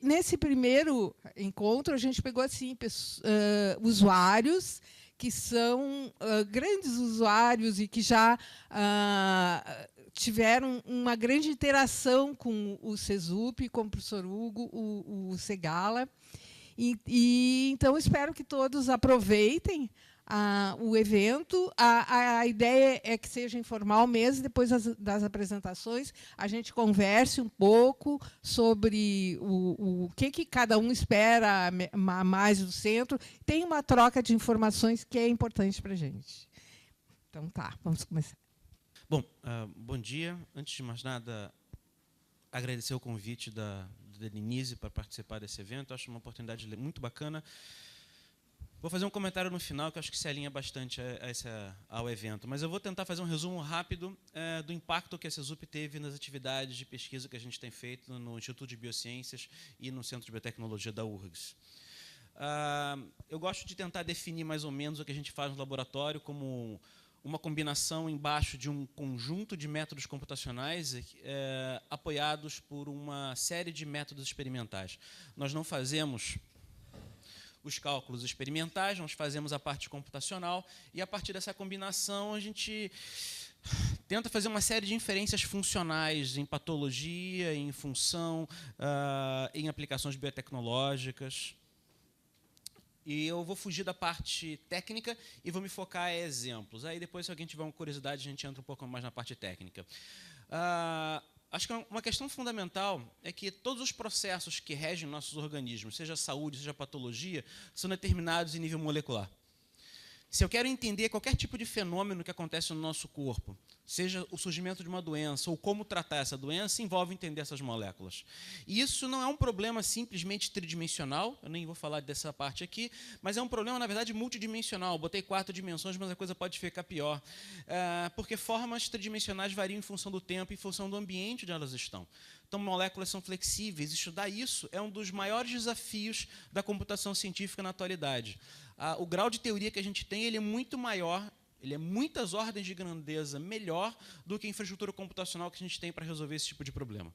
nesse primeiro encontro, a gente pegou assim, usuários que são grandes usuários e que já tiveram uma grande interação com o CESUP, com o professor Hugo, o Segala. Então, espero que todos aproveitem o evento. A ideia é que seja informal mesmo, depois das apresentações, a gente converse um pouco sobre o que cada um espera mais do centro. Tem uma troca de informações que é importante para a gente. Então, tá, vamos começar. Bom, bom dia. Antes de mais nada, agradecer o convite da Denise para participar desse evento. Acho uma oportunidade muito bacana. Vou fazer um comentário no final, que acho que se alinha bastante ao evento. Mas eu vou tentar fazer um resumo rápido do impacto que a CESUP teve nas atividades de pesquisa que a gente tem feito no Instituto de Biociências e no Centro de Biotecnologia da URGS. Eu gosto de tentar definir mais ou menos o que a gente faz no laboratório como uma combinação embaixo de um conjunto de métodos computacionais apoiados por uma série de métodos experimentais. Nós não fazemos os cálculos experimentais, nós fazemos a parte computacional, e, a partir dessa combinação, a gente tenta fazer uma série de inferências funcionais em patologia, em função, em aplicações biotecnológicas. E eu vou fugir da parte técnica e vou me focar em exemplos. Aí, depois, se alguém tiver uma curiosidade, a gente entra um pouco mais na parte técnica. Acho que uma questão fundamental é que todos os processos que regem nossos organismos, seja saúde, seja patologia, são determinados em nível molecular. Se eu quero entender qualquer tipo de fenômeno que acontece no nosso corpo, seja o surgimento de uma doença ou como tratar essa doença, envolve entender essas moléculas. E isso não é um problema simplesmente tridimensional, eu nem vou falar dessa parte aqui, mas é um problema, na verdade, multidimensional. Botei 4 dimensões, mas a coisa pode ficar pior, porque formas tridimensionais variam em função do tempo e em função do ambiente onde elas estão. Então, moléculas são flexíveis. Estudar isso é um dos maiores desafios da computação científica na atualidade. O grau de teoria que a gente tem ele é muito maior, ele é muitas ordens de grandeza melhor do que a infraestrutura computacional que a gente tem para resolver esse tipo de problema.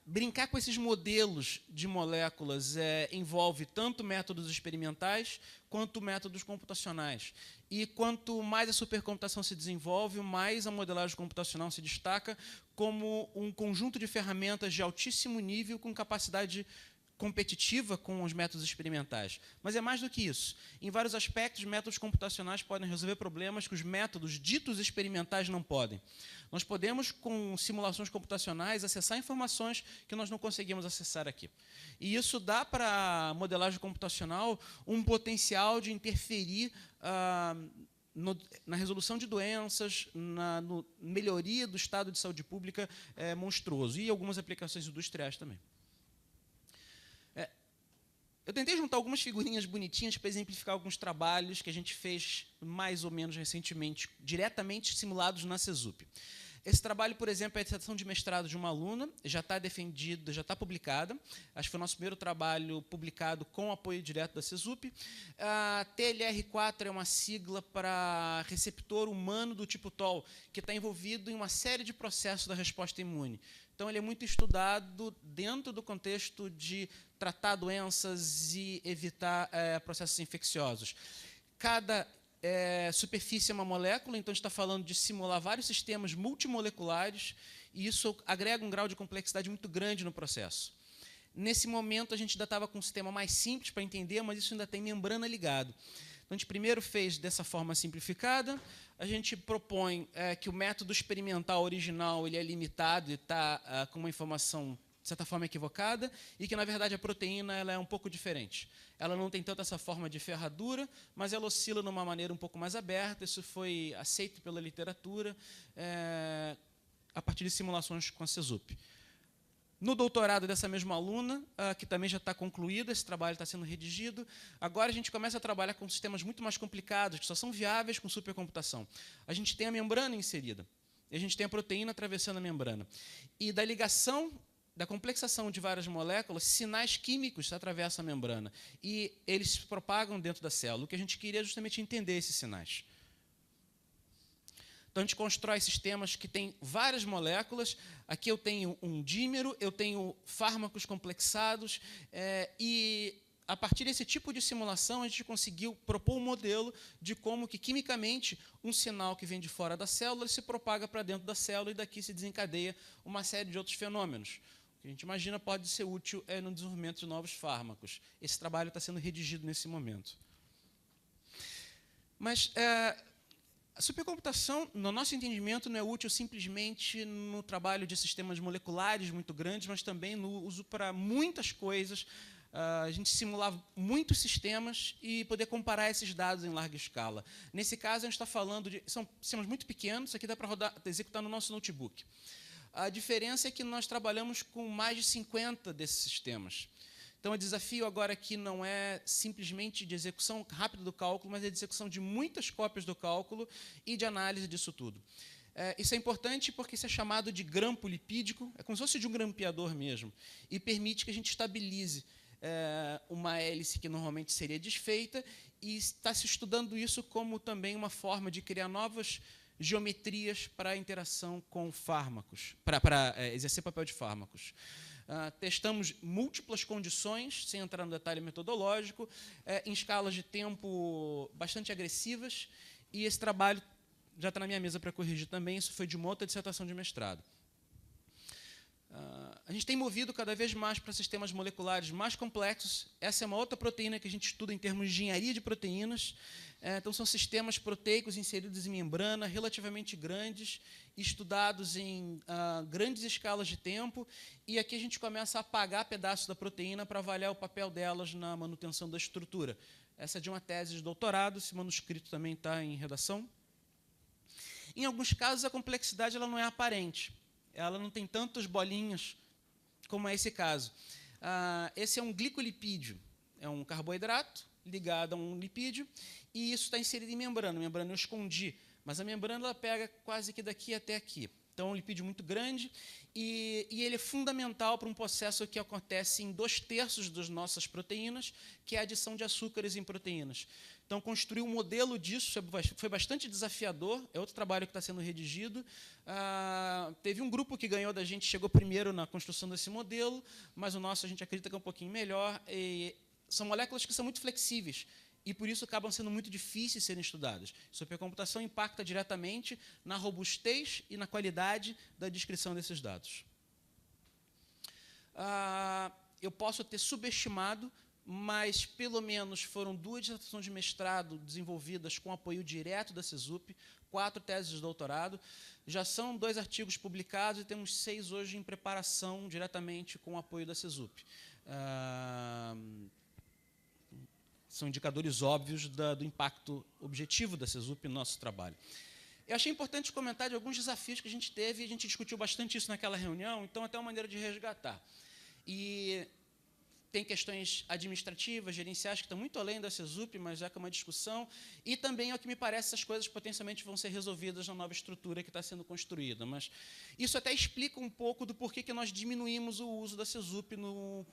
Brincar com esses modelos de moléculas envolve tanto métodos experimentais quanto métodos computacionais. E quanto mais a supercomputação se desenvolve, mais a modelagem computacional se destaca como um conjunto de ferramentas de altíssimo nível com capacidade competitiva com os métodos experimentais. Mas é mais do que isso. Em vários aspectos, métodos computacionais podem resolver problemas que os métodos ditos experimentais não podem. Nós podemos, com simulações computacionais, acessar informações que nós não conseguimos acessar aqui. E isso dá para a modelagem computacional um potencial de interferir na resolução de doenças, na melhoria do estado de saúde pública monstruoso, e algumas aplicações industriais também. Eu tentei juntar algumas figurinhas bonitinhas para exemplificar alguns trabalhos que a gente fez mais ou menos recentemente, diretamente simulados na CESUP. Esse trabalho, por exemplo, é a dissertação de mestrado de uma aluna, já está defendida, já está publicada. Acho que foi o nosso primeiro trabalho publicado com apoio direto da CESUP. A TLR4 é uma sigla para receptor humano do tipo TOL, que está envolvido em uma série de processos da resposta imune. Então, ele é muito estudado dentro do contexto de tratar doenças e evitar processos infecciosos. Cada superfície é uma molécula, então a gente está falando de simular vários sistemas multimoleculares, e isso agrega um grau de complexidade muito grande no processo. Nesse momento, a gente ainda estava com um sistema mais simples para entender, mas isso ainda tem membrana ligado. Então, a gente primeiro fez dessa forma simplificada. A gente propõe que o método experimental original ele é limitado e está com uma informação, de certa forma, equivocada, e que, na verdade, a proteína ela é um pouco diferente. Ela não tem tanto essa forma de ferradura, mas ela oscila de uma maneira um pouco mais aberta. Isso foi aceito pela literatura a partir de simulações com a CESUP. No doutorado dessa mesma aluna, que também já está concluído, esse trabalho está sendo redigido, agora a gente começa a trabalhar com sistemas muito mais complicados, que só são viáveis com supercomputação. A gente tem a membrana inserida, e a gente tem a proteína atravessando a membrana. E da ligação, da complexação de várias moléculas, sinais químicos atravessam a membrana, e eles se propagam dentro da célula. O que a gente queria é justamente entender esses sinais. Então, a gente constrói sistemas que têm várias moléculas. Aqui eu tenho um dímero, eu tenho fármacos complexados, e, a partir desse tipo de simulação, a gente conseguiu propor um modelo de como que, quimicamente, um sinal que vem de fora da célula se propaga para dentro da célula, e daqui se desencadeia uma série de outros fenômenos. O que a gente imagina pode ser útil no desenvolvimento de novos fármacos. Esse trabalho está sendo redigido nesse momento. Mas a supercomputação, no nosso entendimento, não é útil simplesmente no trabalho de sistemas moleculares muito grandes, mas também no uso para muitas coisas. A gente simular muitos sistemas e poder comparar esses dados em larga escala. Nesse caso, a gente está falando de... São sistemas muito pequenos, isso aqui dá para executar no nosso notebook. A diferença é que nós trabalhamos com mais de 50 desses sistemas. Então, o desafio agora aqui não é simplesmente de execução rápida do cálculo, mas é de execução de muitas cópias do cálculo e de análise disso tudo. Isso é importante porque isso é chamado de grampo lipídico, é como se fosse de um grampeador mesmo, e permite que a gente estabilize uma hélice que normalmente seria desfeita, e está se estudando isso como também uma forma de criar novas geometrias para a interação com fármacos, para exercer papel de fármacos. Testamos múltiplas condições, sem entrar no detalhe metodológico, em escalas de tempo bastante agressivas, e esse trabalho já está na minha mesa para corrigir também, isso foi de uma outra dissertação de mestrado. A gente tem movido cada vez mais para sistemas moleculares mais complexos. Essa é uma outra proteína que a gente estuda em termos de engenharia de proteínas. Então, são sistemas proteicos inseridos em membrana, relativamente grandes, estudados em grandes escalas de tempo, e aqui a gente começa a apagar pedaços da proteína para avaliar o papel delas na manutenção da estrutura. Essa é de uma tese de doutorado, esse manuscrito também está em redação. Em alguns casos, a complexidade ela não é aparente. Ela não tem tantas bolinhas como é esse caso. Esse é um glicolipídio, é um carboidrato ligado a um lipídio, e isso está inserido em membrana. A membrana eu escondi, mas a membrana ela pega quase que daqui até aqui. Então, é um lipídio muito grande, e ele é fundamental para um processo que acontece em 2/3 das nossas proteínas, que é a adição de açúcares em proteínas. Então, construir um modelo disso foi bastante desafiador, é outro trabalho que está sendo redigido. Teve um grupo que ganhou da gente, chegou primeiro na construção desse modelo, mas o nosso a gente acredita que é um pouquinho melhor. E são moléculas que são muito flexíveis, e, por isso, acabam sendo muito difíceis de serem estudadas. Supercomputação impacta diretamente na robustez e na qualidade da descrição desses dados. Eu posso ter subestimado, mas, pelo menos, foram 2 dissertações de mestrado desenvolvidas com apoio direto da CESUP, 4 teses de doutorado, já são 2 artigos publicados e temos 6 hoje em preparação diretamente com o apoio da CESUP. São indicadores óbvios do impacto objetivo da CESUP no nosso trabalho. Eu achei importante comentar de alguns desafios que a gente teve, e a gente discutiu bastante isso naquela reunião, então até uma maneira de resgatar. E tem questões administrativas, gerenciais, que estão muito além da CESUP, mas já que é uma discussão, e também, ao que me parece, essas coisas potencialmente vão ser resolvidas na nova estrutura que está sendo construída. Mas isso até explica um pouco do porquê que nós diminuímos o uso da CESUP no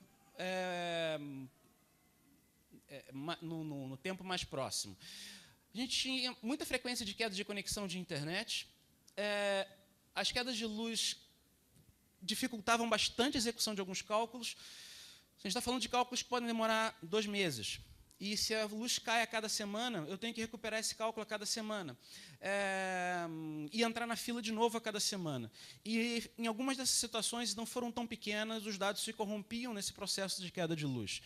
tempo mais próximo. A gente tinha muita frequência de quedas de conexão de internet. As quedas de luz dificultavam bastante a execução de alguns cálculos. A gente está falando de cálculos que podem demorar 2 meses. E, se a luz cai a cada semana, eu tenho que recuperar esse cálculo a cada semana. E entrar na fila de novo a cada semana. E, em algumas dessas situações, não foram tão pequenas, os dados se corrompiam nesse processo de queda de luz.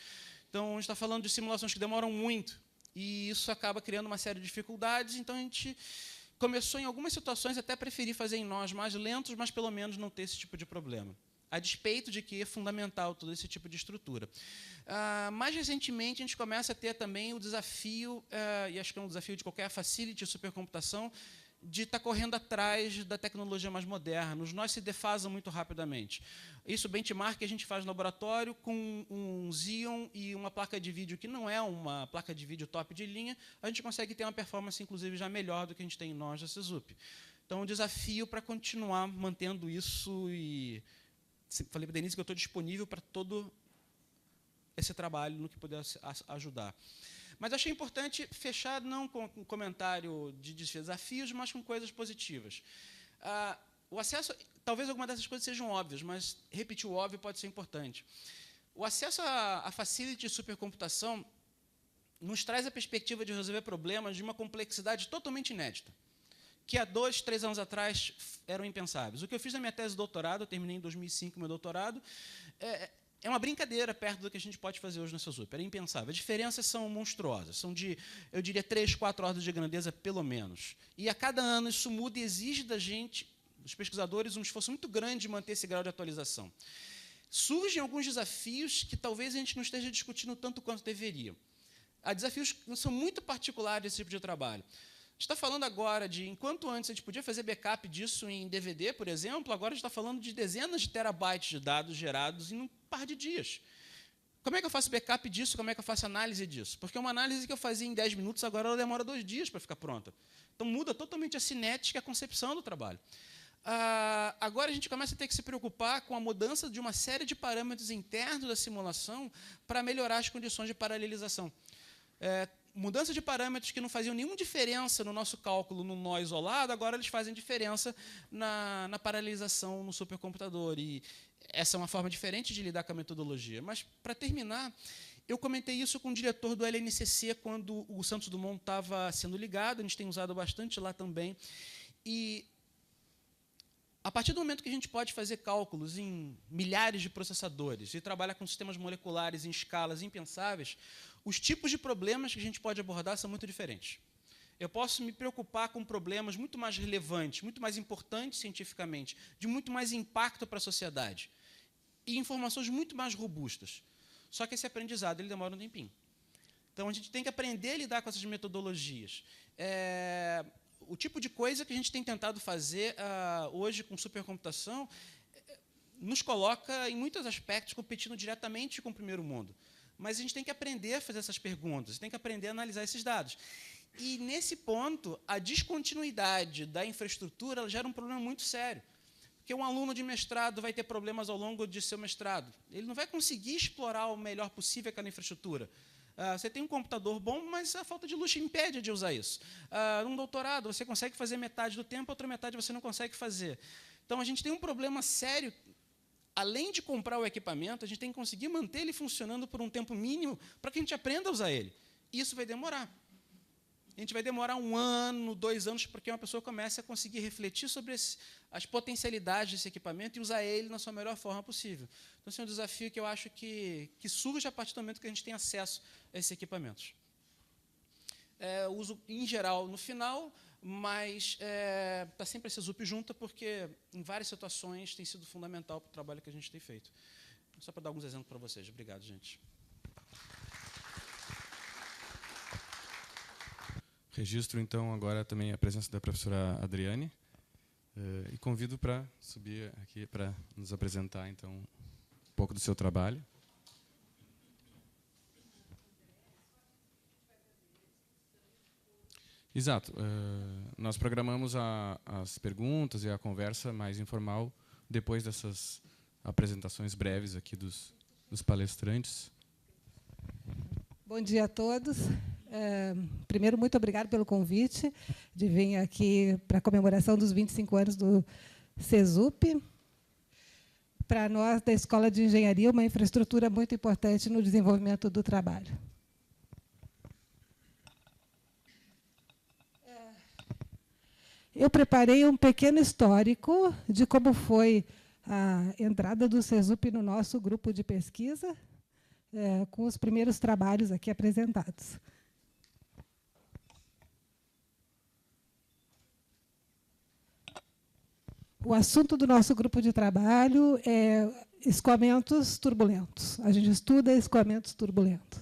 Então, a gente está falando de simulações que demoram muito, e isso acaba criando uma série de dificuldades. Então, a gente começou, em algumas situações, até a preferir fazer em nós mais lentos, mas, pelo menos, não ter esse tipo de problema, a despeito de que é fundamental todo esse tipo de estrutura. Mais recentemente, a gente começa a ter também o desafio, e acho que é um desafio de qualquer facility de supercomputação, de estar correndo atrás da tecnologia mais moderna. Os nós se defasam muito rapidamente. Isso, benchmark, que a gente faz no laboratório com um Xeon e uma placa de vídeo que não é uma placa de vídeo top de linha, a gente consegue ter uma performance, inclusive, já melhor do que a gente tem em nós da CESUP. Então, um desafio para continuar mantendo isso, e falei para a Denise que eu estou disponível para todo esse trabalho no que puder ajudar. Mas achei importante fechar não com um comentário de desafios, mas com coisas positivas. O acesso, talvez alguma dessas coisas sejam óbvias, mas repetir o óbvio pode ser importante. O acesso à facility de supercomputação nos traz a perspectiva de resolver problemas de uma complexidade totalmente inédita, que há 2, 3 anos atrás eram impensáveis. O que eu fiz na minha tese de doutorado, eu terminei em 2005 meu doutorado, é uma brincadeira perto do que a gente pode fazer hoje na SESUP. Era impensável. As diferenças são monstruosas, são de, eu diria, 3, 4 ordens de grandeza, pelo menos. E a cada ano isso muda e exige da gente, dos pesquisadores, um esforço muito grande de manter esse grau de atualização. Surgem alguns desafios que talvez a gente não esteja discutindo tanto quanto deveria. Há desafios que são muito particulares desse tipo de trabalho. A gente está falando agora de, enquanto antes a gente podia fazer backup disso em DVD, por exemplo, agora a gente está falando de dezenas de terabytes de dados gerados em um par de dias. Como é que eu faço backup disso? Como é que eu faço análise disso? Porque uma análise que eu fazia em 10 minutos, agora ela demora 2 dias para ficar pronta. Então, muda totalmente a cinética e a concepção do trabalho. Agora a gente começa a ter que se preocupar com a mudança de uma série de parâmetros internos da simulação para melhorar as condições de paralelização. Mudança de parâmetros que não faziam nenhuma diferença no nosso cálculo no nó isolado, agora eles fazem diferença na paralelização no supercomputador. E essa é uma forma diferente de lidar com a metodologia. Mas, para terminar, eu comentei isso com o diretor do LNCC quando o Santos Dumont estava sendo ligado, a gente tem usado bastante lá também. E, a partir do momento que a gente pode fazer cálculos em milhares de processadores e trabalhar com sistemas moleculares em escalas impensáveis, os tipos de problemas que a gente pode abordar são muito diferentes. Eu posso me preocupar com problemas muito mais relevantes, muito mais importantes cientificamente, de muito mais impacto para a sociedade, e informações muito mais robustas. Só que esse aprendizado ele demora um tempinho. Então, a gente tem que aprender a lidar com essas metodologias. O tipo de coisa que a gente tem tentado fazer hoje com supercomputação nos coloca, em muitos aspectos, competindo diretamente com o primeiro mundo. Mas a gente tem que aprender a fazer essas perguntas, tem que aprender a analisar esses dados. E, nesse ponto, a descontinuidade da infraestrutura ela gera um problema muito sério. Porque um aluno de mestrado vai ter problemas ao longo de seu mestrado. Ele não vai conseguir explorar o melhor possível aquela infraestrutura. Você tem um computador bom, mas a falta de luz impede de usar isso. Num doutorado, você consegue fazer metade do tempo, a outra metade você não consegue fazer. Então, a gente tem um problema sério. Além de comprar o equipamento, a gente tem que conseguir manter ele funcionando por um tempo mínimo para que a gente aprenda a usar ele. E isso vai demorar. A gente vai demorar 1 ano, 2 anos, para que uma pessoa comece a conseguir refletir sobre as potencialidades desse equipamento e usar ele na sua melhor forma possível. Então, esse é um desafio que eu acho que surge a partir do momento que a gente tem acesso a esses equipamentos. Uso, em geral, no final, mas está sempre a SESUP junta, porque, em várias situações, tem sido fundamental para o trabalho que a gente tem feito. Só para dar alguns exemplos para vocês. Obrigado, gente. Registro, então, agora também a presença da professora Adriane e convido para subir aqui para nos apresentar, então, um pouco do seu trabalho. Exato. Nós programamos as perguntas e a conversa mais informal depois dessas apresentações breves aqui dos palestrantes. Bom dia a todos. Primeiro, muito obrigada pelo convite de vir aqui para a comemoração dos 25 anos do SESUP. Para nós, da Escola de Engenharia, uma infraestrutura muito importante no desenvolvimento do trabalho. Eu preparei um pequeno histórico de como foi a entrada do SESUP no nosso grupo de pesquisa, com os primeiros trabalhos aqui apresentados. O assunto do nosso grupo de trabalho é escoamentos turbulentos. A gente estuda escoamentos turbulentos.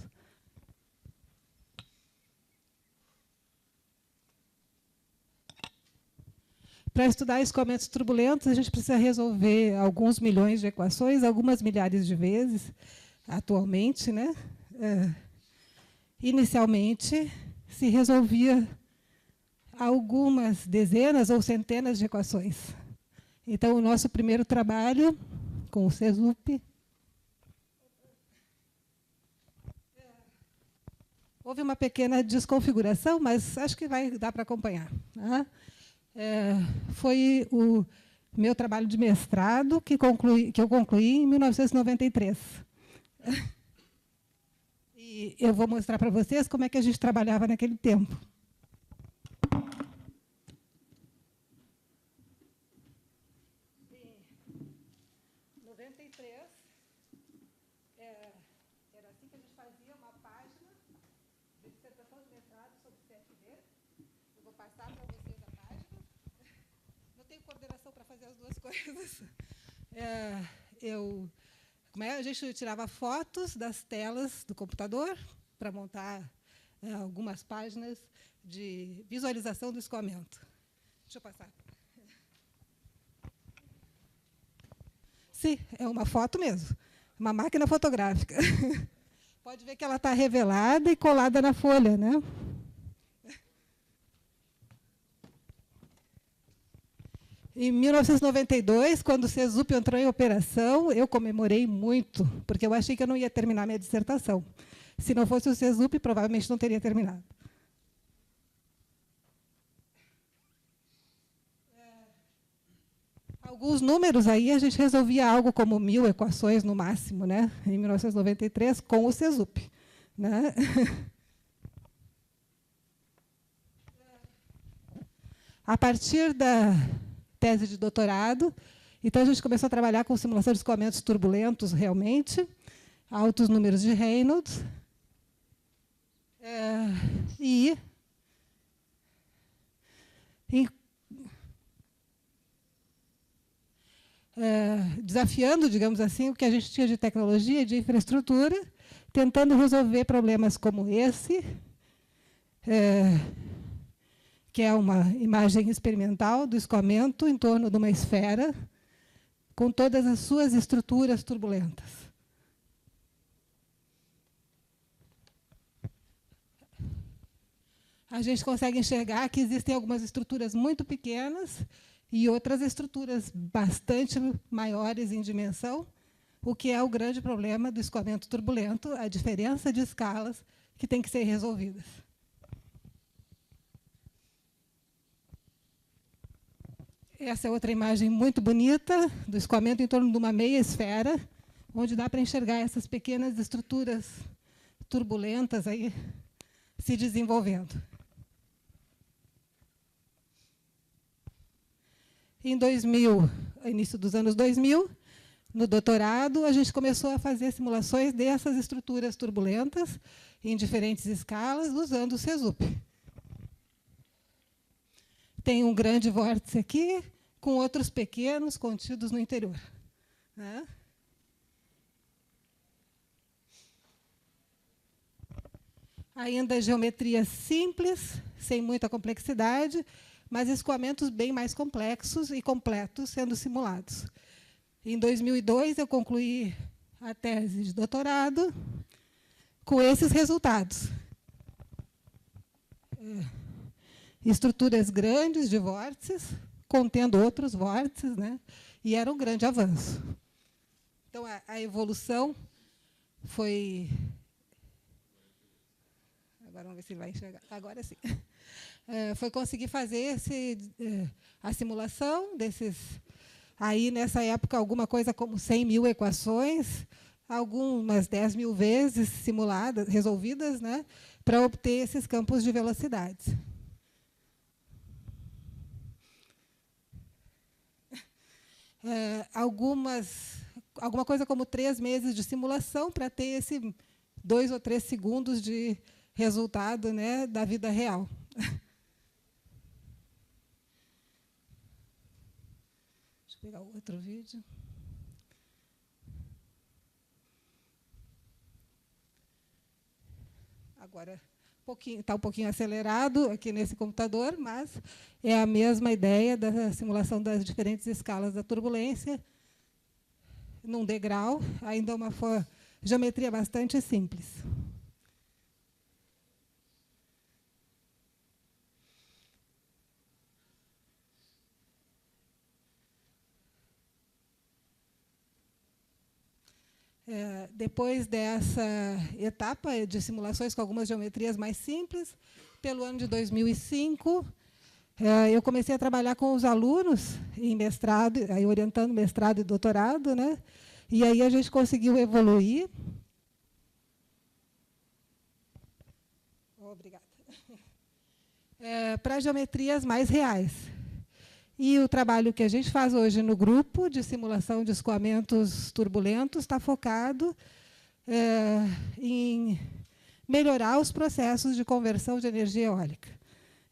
Para estudar escoamentos turbulentos, a gente precisa resolver alguns milhões de equações, algumas milhares de vezes, atualmente, né? Inicialmente, se resolvia algumas dezenas ou centenas de equações. Então, o nosso primeiro trabalho com o SESUP Houve uma pequena desconfiguração, mas acho que vai dar para acompanhar. Tá? Foi o meu trabalho de mestrado que eu concluí em 1993. E eu vou mostrar para vocês como é que a gente trabalhava naquele tempo. Em 93, era assim que a gente fazia uma página de dissertação de mestrado sobre CFD. Eu vou passar para vocês a página. Não tenho coordenação para fazer as duas coisas. A gente tirava fotos das telas do computador para montar algumas páginas de visualização do escoamento. Deixa eu passar. Sim, é uma foto mesmo. Uma máquina fotográfica. Pode ver que ela está revelada e colada na folha, né? Em 1992, quando o CESUP entrou em operação, eu comemorei muito, porque eu achei que eu não ia terminar minha dissertação. Se não fosse o CESUP, provavelmente não teria terminado. Alguns números aí, a gente resolvia algo como 1000 equações no máximo, né? Em 1993, com o CESUP. Né? A partir da tese de doutorado, então a gente começou a trabalhar com simulação de escoamentos turbulentos, realmente, altos números de Reynolds, desafiando, digamos assim, o que a gente tinha de tecnologia e de infraestrutura, tentando resolver problemas como esse, que é uma imagem experimental do escoamento em torno de uma esfera, com todas as suas estruturas turbulentas. A gente consegue enxergar que existem algumas estruturas muito pequenas e outras estruturas bastante maiores em dimensão, o que é o grande problema do escoamento turbulento, a diferença de escalas que tem que ser resolvidas. Essa é outra imagem muito bonita do escoamento em torno de uma meia esfera, onde dá para enxergar essas pequenas estruturas turbulentas aí se desenvolvendo. Em 2000, início dos anos 2000, no doutorado, a gente começou a fazer simulações dessas estruturas turbulentas em diferentes escalas, usando o CESUP. Tem um grande vórtice aqui, com outros pequenos contidos no interior. Né? Ainda geometria simples, sem muita complexidade, mas escoamentos bem mais complexos e completos sendo simulados. Em 2002, eu concluí a tese de doutorado com esses resultados. Estruturas grandes de vórtices, contendo outros vórtices, né? E era um grande avanço. Então, a evolução foi... Agora vamos ver se ele vai enxergar. Agora sim. Foi conseguir fazer a simulação desses... Aí, nessa época, alguma coisa como 100 mil equações, algumas 10 mil vezes simuladas, resolvidas, né? Para obter esses campos de velocidades. Alguma coisa como 3 meses de simulação para ter esse 2 ou 3 segundos de resultado, né, da vida real. Deixa eu pegar outro vídeo. Agora, está um pouquinho acelerado aqui nesse computador, mas é a mesma ideia da simulação das diferentes escalas da turbulência, num degrau, ainda uma geometria bastante simples. Depois dessa etapa de simulações com algumas geometrias mais simples, pelo ano de 2005, eu comecei a trabalhar com os alunos em mestrado, aí orientando mestrado e doutorado, né? E aí a gente conseguiu evoluir. Obrigada. Para geometrias mais reais. E o trabalho que a gente faz hoje no grupo de simulação de escoamentos turbulentos está focado em melhorar os processos de conversão de energia eólica.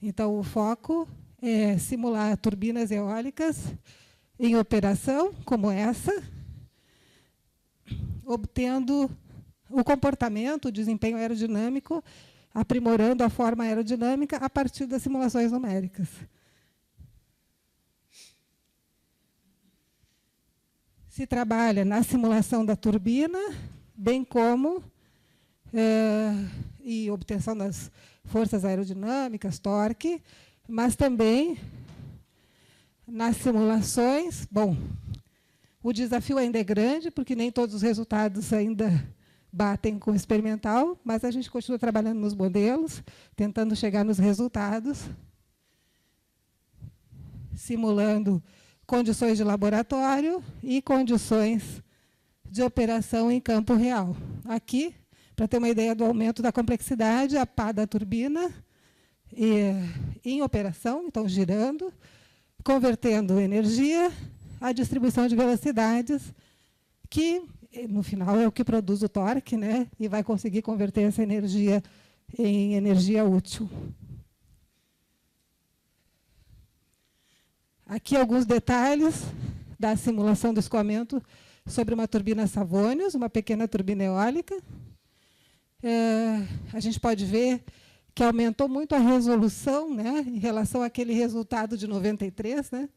Então, o foco é simular turbinas eólicas em operação, como essa, obtendo o comportamento, o desempenho aerodinâmico, aprimorando a forma aerodinâmica a partir das simulações numéricas. Se trabalha na simulação da turbina, bem como e obtenção das forças aerodinâmicas, torque, mas também nas simulações. Bom, o desafio ainda é grande, porque nem todos os resultados ainda batem com o experimental, mas a gente continua trabalhando nos modelos, tentando chegar nos resultados, simulando condições de laboratório e condições de operação em campo real. Aqui, para ter uma ideia do aumento da complexidade, a pá da turbina em operação, então girando, convertendo energia, a distribuição de velocidades, que, no final, é o que produz o torque, né? E vai conseguir converter essa energia em energia útil. Aqui alguns detalhes da simulação do escoamento sobre uma turbina Savonius, uma pequena turbina eólica. A gente pode ver que aumentou muito a resolução, né, em relação àquele resultado de 93. Né?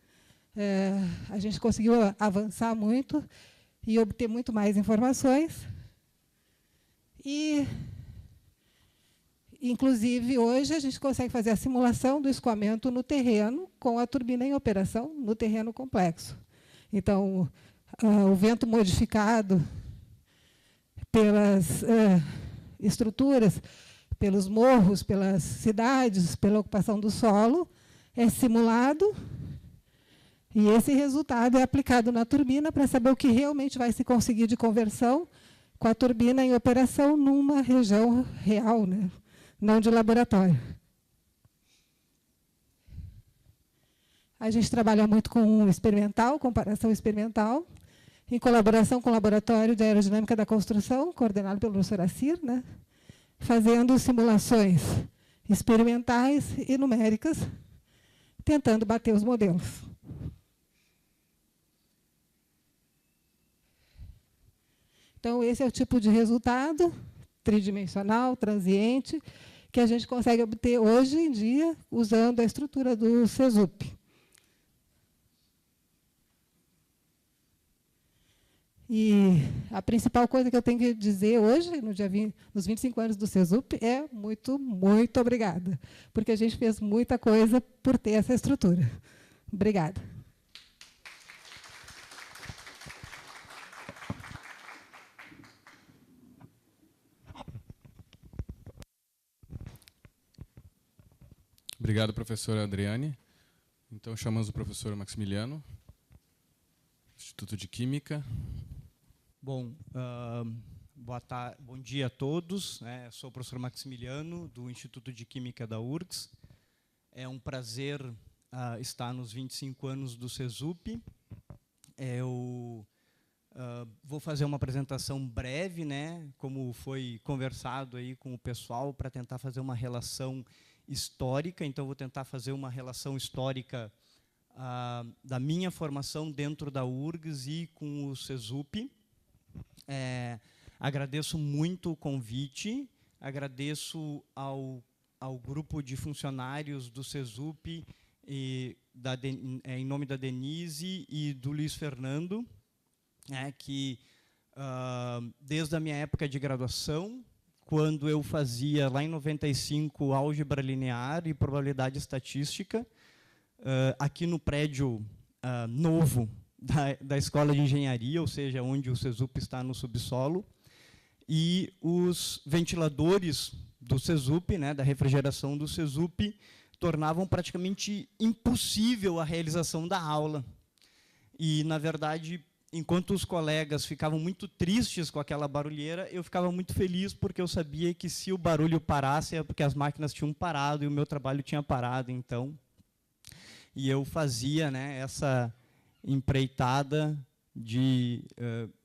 A gente conseguiu avançar muito e obter muito mais informações. E, inclusive, hoje a gente consegue fazer a simulação do escoamento no terreno com a turbina em operação no terreno complexo. Então, o vento modificado pelas estruturas, pelos morros, pelas cidades, pela ocupação do solo, é simulado, e esse resultado é aplicado na turbina para saber o que realmente vai se conseguir de conversão com a turbina em operação numa região real, né? Não de laboratório. A gente trabalha muito com experimental, comparação experimental, em colaboração com o Laboratório de Aerodinâmica da Construção, coordenado pelo professor Assir, né? Fazendo simulações experimentais e numéricas, tentando bater os modelos. Então, esse é o tipo de resultado tridimensional, transiente, que a gente consegue obter hoje em dia usando a estrutura do CESUP. E a principal coisa que eu tenho que dizer hoje, nos 25 anos do CESUP, é muito, muito obrigada, porque a gente fez muita coisa por ter essa estrutura. Obrigada. Obrigado, professora Adriane. Então, chamamos o professor Maximiliano, Instituto de Química. Bom, bom dia a todos. Sou o professor Maximiliano, do Instituto de Química da URGS. É um prazer estar nos 25 anos do CESUP. Eu vou fazer uma apresentação breve, né, como foi conversado aí com o pessoal, para tentar fazer uma relação histórica. Então, vou tentar fazer uma relação histórica da minha formação dentro da URGS e com o CESUP. Agradeço muito o convite, agradeço ao grupo de funcionários do CESUP, em nome da Denise e do Luiz Fernando, que, desde a minha época de graduação, quando eu fazia, lá em 95, álgebra linear e probabilidade estatística, aqui no prédio novo da Escola de Engenharia, ou seja, onde o CESUP está no subsolo, e os ventiladores do CESUP, né, da refrigeração do CESUP, tornavam praticamente impossível a realização da aula. E, na verdade, enquanto os colegas ficavam muito tristes com aquela barulheira, eu ficava muito feliz, porque eu sabia que, se o barulho parasse, é porque as máquinas tinham parado e o meu trabalho tinha parado. Então, e eu fazia, né, essa empreitada de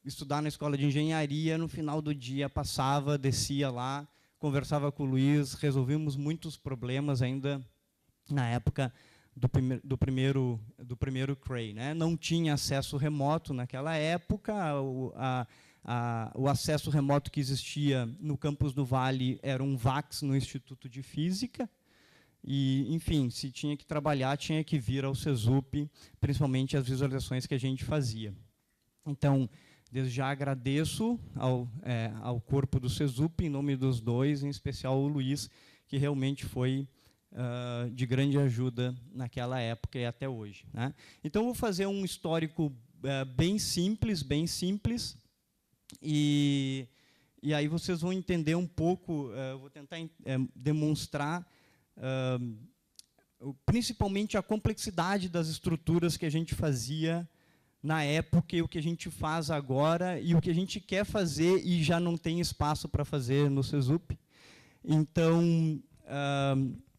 estudar na Escola de Engenharia. No final do dia, passava, descia lá, conversava com o Luiz, resolvimos muitos problemas ainda na época do primeiro CREI, né? Não tinha acesso remoto naquela época. O acesso remoto que existia no campus do Vale era um VAX no Instituto de Física. E, enfim, se tinha que trabalhar, tinha que vir ao CESUP, principalmente as visualizações que a gente fazia. Então, desde já agradeço ao corpo do CESUP, em nome dos dois, em especial o Luiz, que realmente foi de grande ajuda naquela época e até hoje, né? Então, vou fazer um histórico bem simples, e aí vocês vão entender um pouco, vou tentar demonstrar principalmente a complexidade das estruturas que a gente fazia na época, e o que a gente faz agora, e o que a gente quer fazer e já não tem espaço para fazer no CESUP. Então,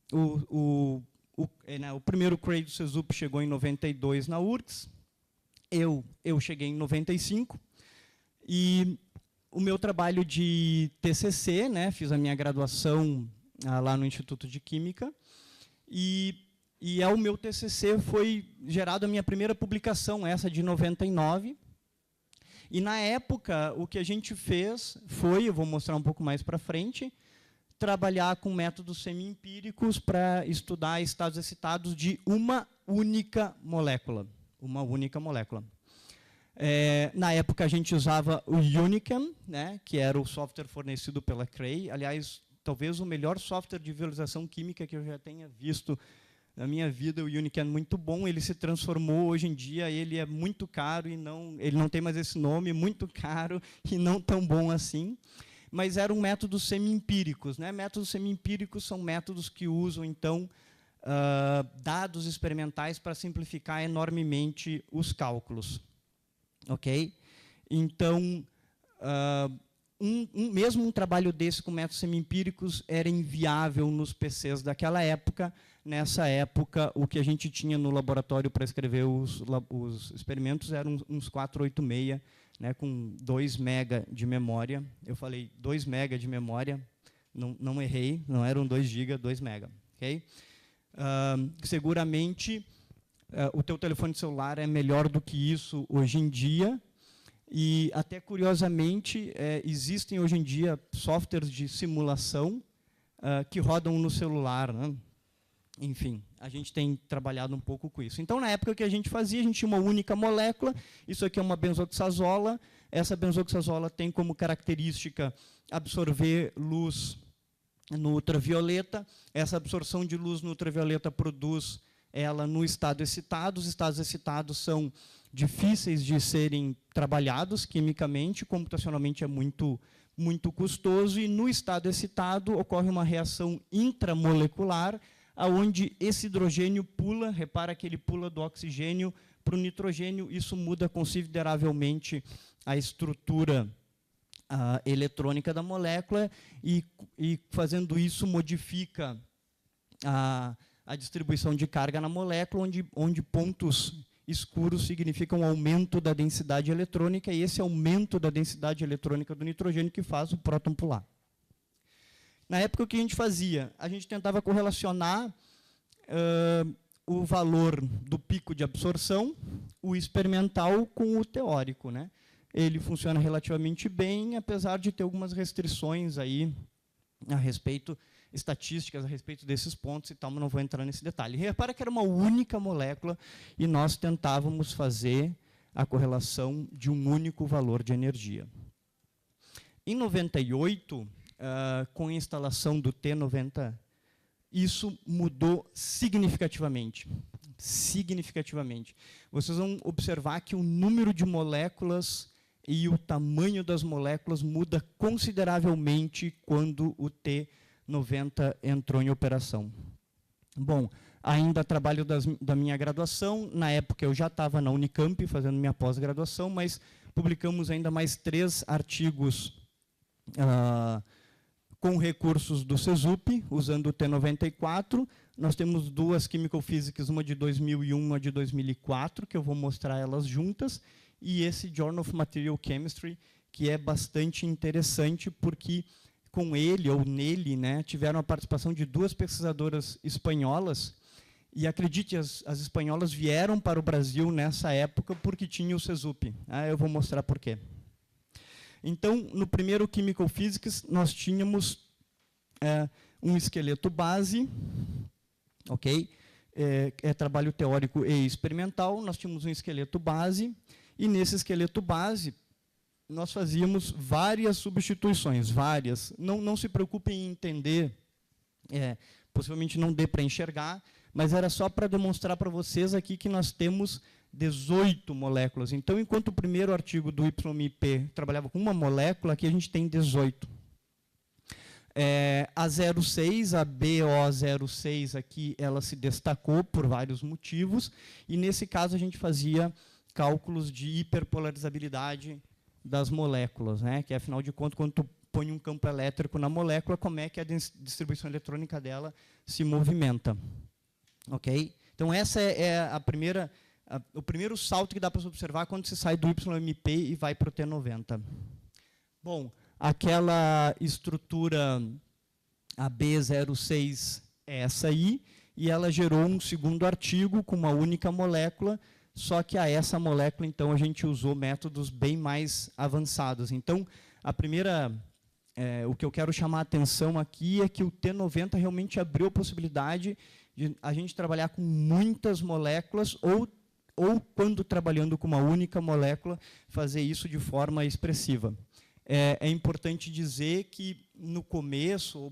o primeiro CREI do CESUP chegou em 92 na URGS, eu cheguei em 95, e o meu trabalho de TCC, né, fiz a minha graduação lá no Instituto de Química, e o meu TCC foi gerado a minha primeira publicação, essa de 99. E, na época, o que a gente fez foi, eu vou mostrar um pouco mais para frente, trabalhar com métodos semi-empíricos para estudar estados excitados de uma única molécula. Na época, a gente usava o Unicam, né, que era o software fornecido pela CREI. Aliás, talvez o melhor software de visualização química que eu já tenha visto na minha vida. O Unicam é muito bom, ele se transformou, hoje em dia ele é muito caro, ele não tem mais esse nome, muito caro e não tão bom assim. Mas eram métodos semi-empíricos, né? Métodos semi-empíricos são métodos que usam, então, dados experimentais para simplificar enormemente os cálculos. Ok? Então, mesmo um trabalho desse com métodos semi-empíricos era inviável nos PCs daquela época. Nessa época, o que a gente tinha no laboratório para escrever os experimentos eram uns 486, né, com 2 MB de memória. Eu falei 2 MB de memória, não errei, não eram 2 GB, 2 MB. Okay? Seguramente, o teu telefone celular é melhor do que isso hoje em dia. E, até curiosamente, existem hoje em dia softwares de simulação que rodam no celular, né? Enfim, a gente tem trabalhado um pouco com isso. Então, na época que a gente fazia, a gente tinha uma única molécula. Isso aqui é uma benzoxazola. Essa benzoxazola tem como característica absorver luz no ultravioleta. Essa absorção de luz no ultravioleta produz ela no estado excitado. Os estados excitados são difíceis de serem trabalhados quimicamente, computacionalmente é muito custoso, e no estado excitado ocorre uma reação intramolecular, onde esse hidrogênio pula, repara que ele pula do oxigênio para o nitrogênio. Isso muda consideravelmente a estrutura eletrônica da molécula, e fazendo isso modifica a distribuição de carga na molécula, onde pontos escuros significam aumento da densidade eletrônica, e esse aumento da densidade eletrônica do nitrogênio que faz o próton pular. Na época, o que a gente fazia? A gente tentava correlacionar o valor do pico de absorção, o experimental, com o teórico, né? Ele funciona relativamente bem, apesar de ter algumas restrições aí a respeito, estatísticas a respeito desses pontos e tal, mas não vou entrar nesse detalhe. Repara que era uma única molécula e nós tentávamos fazer a correlação de um único valor de energia. Em 98, com a instalação do T90, isso mudou significativamente. significativamente. Vocês vão observar que o número de moléculas e o tamanho das moléculas muda consideravelmente quando o T90 entrou em operação. Bom, ainda trabalho da minha graduação. Na época eu já estava na Unicamp fazendo minha pós-graduação, mas publicamos ainda mais 3 artigos com recursos do CESUP, usando o T94. Nós temos 2 Chemical Physics, uma de 2001 e uma de 2004, que eu vou mostrar elas juntas, e esse Journal of Material Chemistry, que é bastante interessante, porque com ele, ou nele, né, tiveram a participação de 2 pesquisadoras espanholas, e acredite, as espanholas vieram para o Brasil nessa época porque tinha o CESUP. Eu vou mostrar por quê. Então, no primeiro Chemical Physics, nós tínhamos um esqueleto base, ok? É trabalho teórico e experimental. Nós tínhamos um esqueleto base, e nesse esqueleto base, nós fazíamos várias substituições, várias. Não se preocupem em entender, possivelmente não dê para enxergar, mas era só para demonstrar para vocês aqui que nós temos 18 moléculas. Então, enquanto o primeiro artigo do YMIP trabalhava com uma molécula, aqui a gente tem 18. A 06, a BO06 aqui, ela se destacou por vários motivos, e nesse caso a gente fazia cálculos de hiperpolarizabilidade das moléculas, né? Que, afinal de contas, quando tu põe um campo elétrico na molécula, como é que a distribuição eletrônica dela se movimenta. Ok? Então, essa é o primeiro salto que dá para se observar quando se sai do YMP e vai para o T90. Bom, aquela estrutura, a B06, é essa aí, e ela gerou um segundo artigo com uma única molécula, só que a essa molécula, então, a gente usou métodos bem mais avançados. Então, o que eu quero chamar a atenção aqui é que o T90 realmente abriu a possibilidade de a gente trabalhar com muitas moléculas, ou quando trabalhando com uma única molécula, fazer isso de forma expressiva. É importante dizer que, no começo,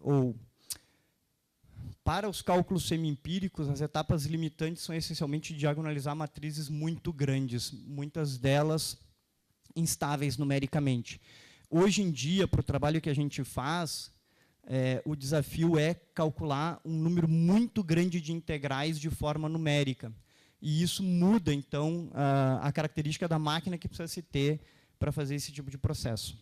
ou para os cálculos semi-empíricos, as etapas limitantes são essencialmente diagonalizar matrizes muito grandes, muitas delas instáveis numericamente. Hoje em dia, para o trabalho que a gente faz, o desafio é calcular um número muito grande de integrais de forma numérica. E isso muda, então, a característica da máquina que precisa se ter para fazer esse tipo de processo.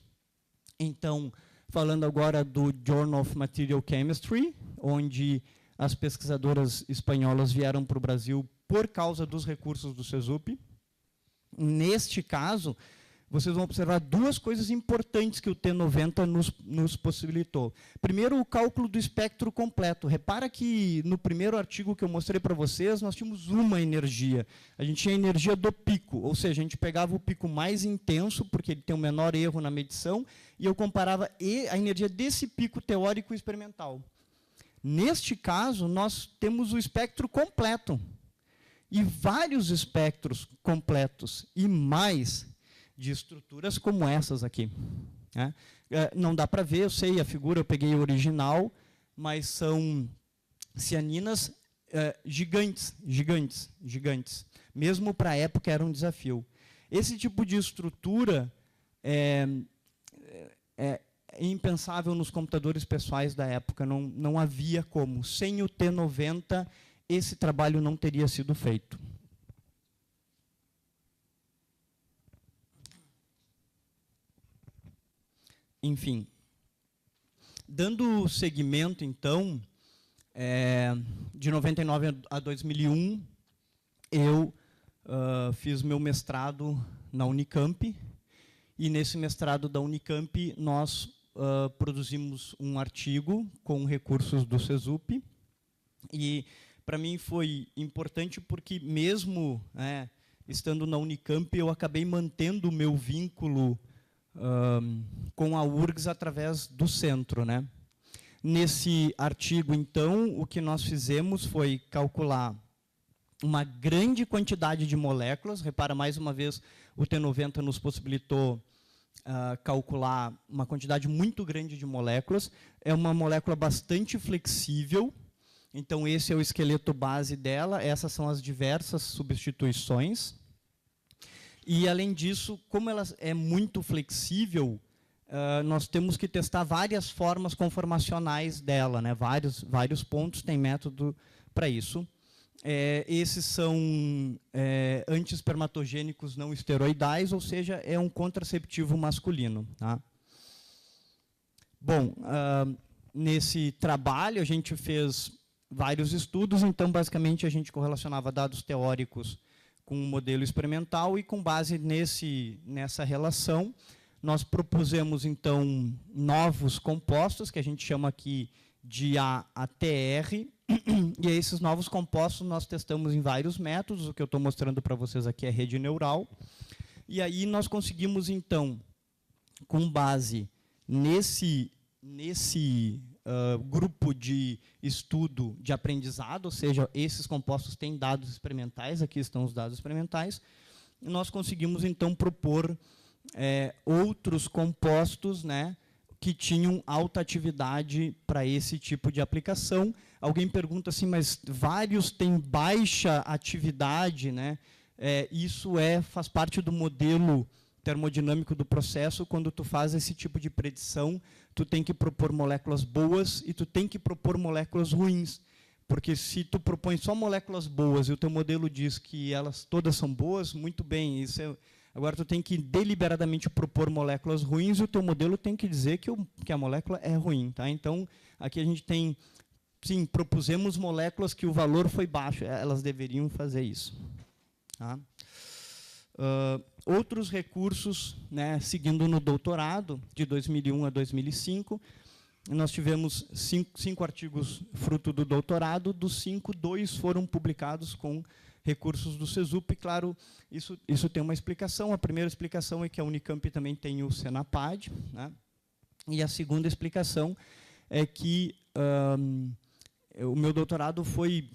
Então, falando agora do Journal of Material Chemistry, onde as pesquisadoras espanholas vieram para o Brasil por causa dos recursos do CESUP. Neste caso, vocês vão observar 2 coisas importantes que o T90 nos possibilitou. Primeiro, o cálculo do espectro completo. Repara que no primeiro artigo que eu mostrei para vocês, nós tínhamos uma energia. A gente tinha a energia do pico, ou seja, a gente pegava o pico mais intenso, porque ele tem um menor erro na medição, e eu comparava a energia desse pico teórico e experimental. Neste caso, nós temos o espectro completo, e vários espectros completos, e mais de estruturas como essas aqui. Né? Não dá para ver, eu sei, a figura, eu peguei o original, mas são cianinas gigantes, gigantes, gigantes. Mesmo para a época era um desafio. Esse tipo de estrutura é impensável nos computadores pessoais da época, não havia como. Sem o T90, esse trabalho não teria sido feito. Enfim, dando seguimento, então, de 99 a 2001, eu fiz meu mestrado na Unicamp, e nesse mestrado da Unicamp nós produzimos um artigo com recursos do CESUP, e para mim foi importante porque, mesmo estando na Unicamp, eu acabei mantendo o meu vínculo com a URGS através do centro. Né? Nesse artigo, então, o que nós fizemos foi calcular uma grande quantidade de moléculas. Repara, mais uma vez, o T90 nos possibilitou calcular uma quantidade muito grande de moléculas. É uma molécula bastante flexível, Então, esse é o esqueleto base dela, essas são as diversas substituições. E, além disso, como ela é muito flexível, nós temos que testar várias formas conformacionais dela, né? Vários pontos, tem método para isso. Esses são antiespermatogênicos não esteroidais, ou seja, é um contraceptivo masculino. Tá? Bom, nesse trabalho a gente fez vários estudos, então, basicamente, a gente correlacionava dados teóricos com um modelo experimental e, com base nessa relação, nós propusemos, então, novos compostos, que a gente chama aqui de ATR, e esses novos compostos nós testamos em vários métodos, o que eu estou mostrando para vocês aqui é rede neural, e aí nós conseguimos, então, com base nesse grupo de estudo de aprendizado, ou seja, esses compostos têm dados experimentais, aqui estão os dados experimentais, nós conseguimos, então, propor outros compostos, né, que tinham alta atividade para esse tipo de aplicação. Alguém pergunta assim, mas vários têm baixa atividade, né? Isso faz parte do modelo termodinâmico do processo. Quando tu faz esse tipo de predição, tu tem que propor moléculas boas e tu tem que propor moléculas ruins. Porque se tu propõe só moléculas boas e o teu modelo diz que elas todas são boas, muito bem, agora tu tem que deliberadamente propor moléculas ruins e o teu modelo tem que dizer que a molécula é ruim. Tá? Então, aqui a gente tem, sim, propusemos moléculas que o valor foi baixo, elas deveriam fazer isso. Tá? Outros recursos, né, seguindo no doutorado, de 2001 a 2005, nós tivemos cinco artigos fruto do doutorado, dos 5, 2 foram publicados com recursos do CESUP. Claro, isso tem uma explicação. A primeira explicação é que a Unicamp também tem o Senapad, né? E a segunda explicação é que o meu doutorado foi,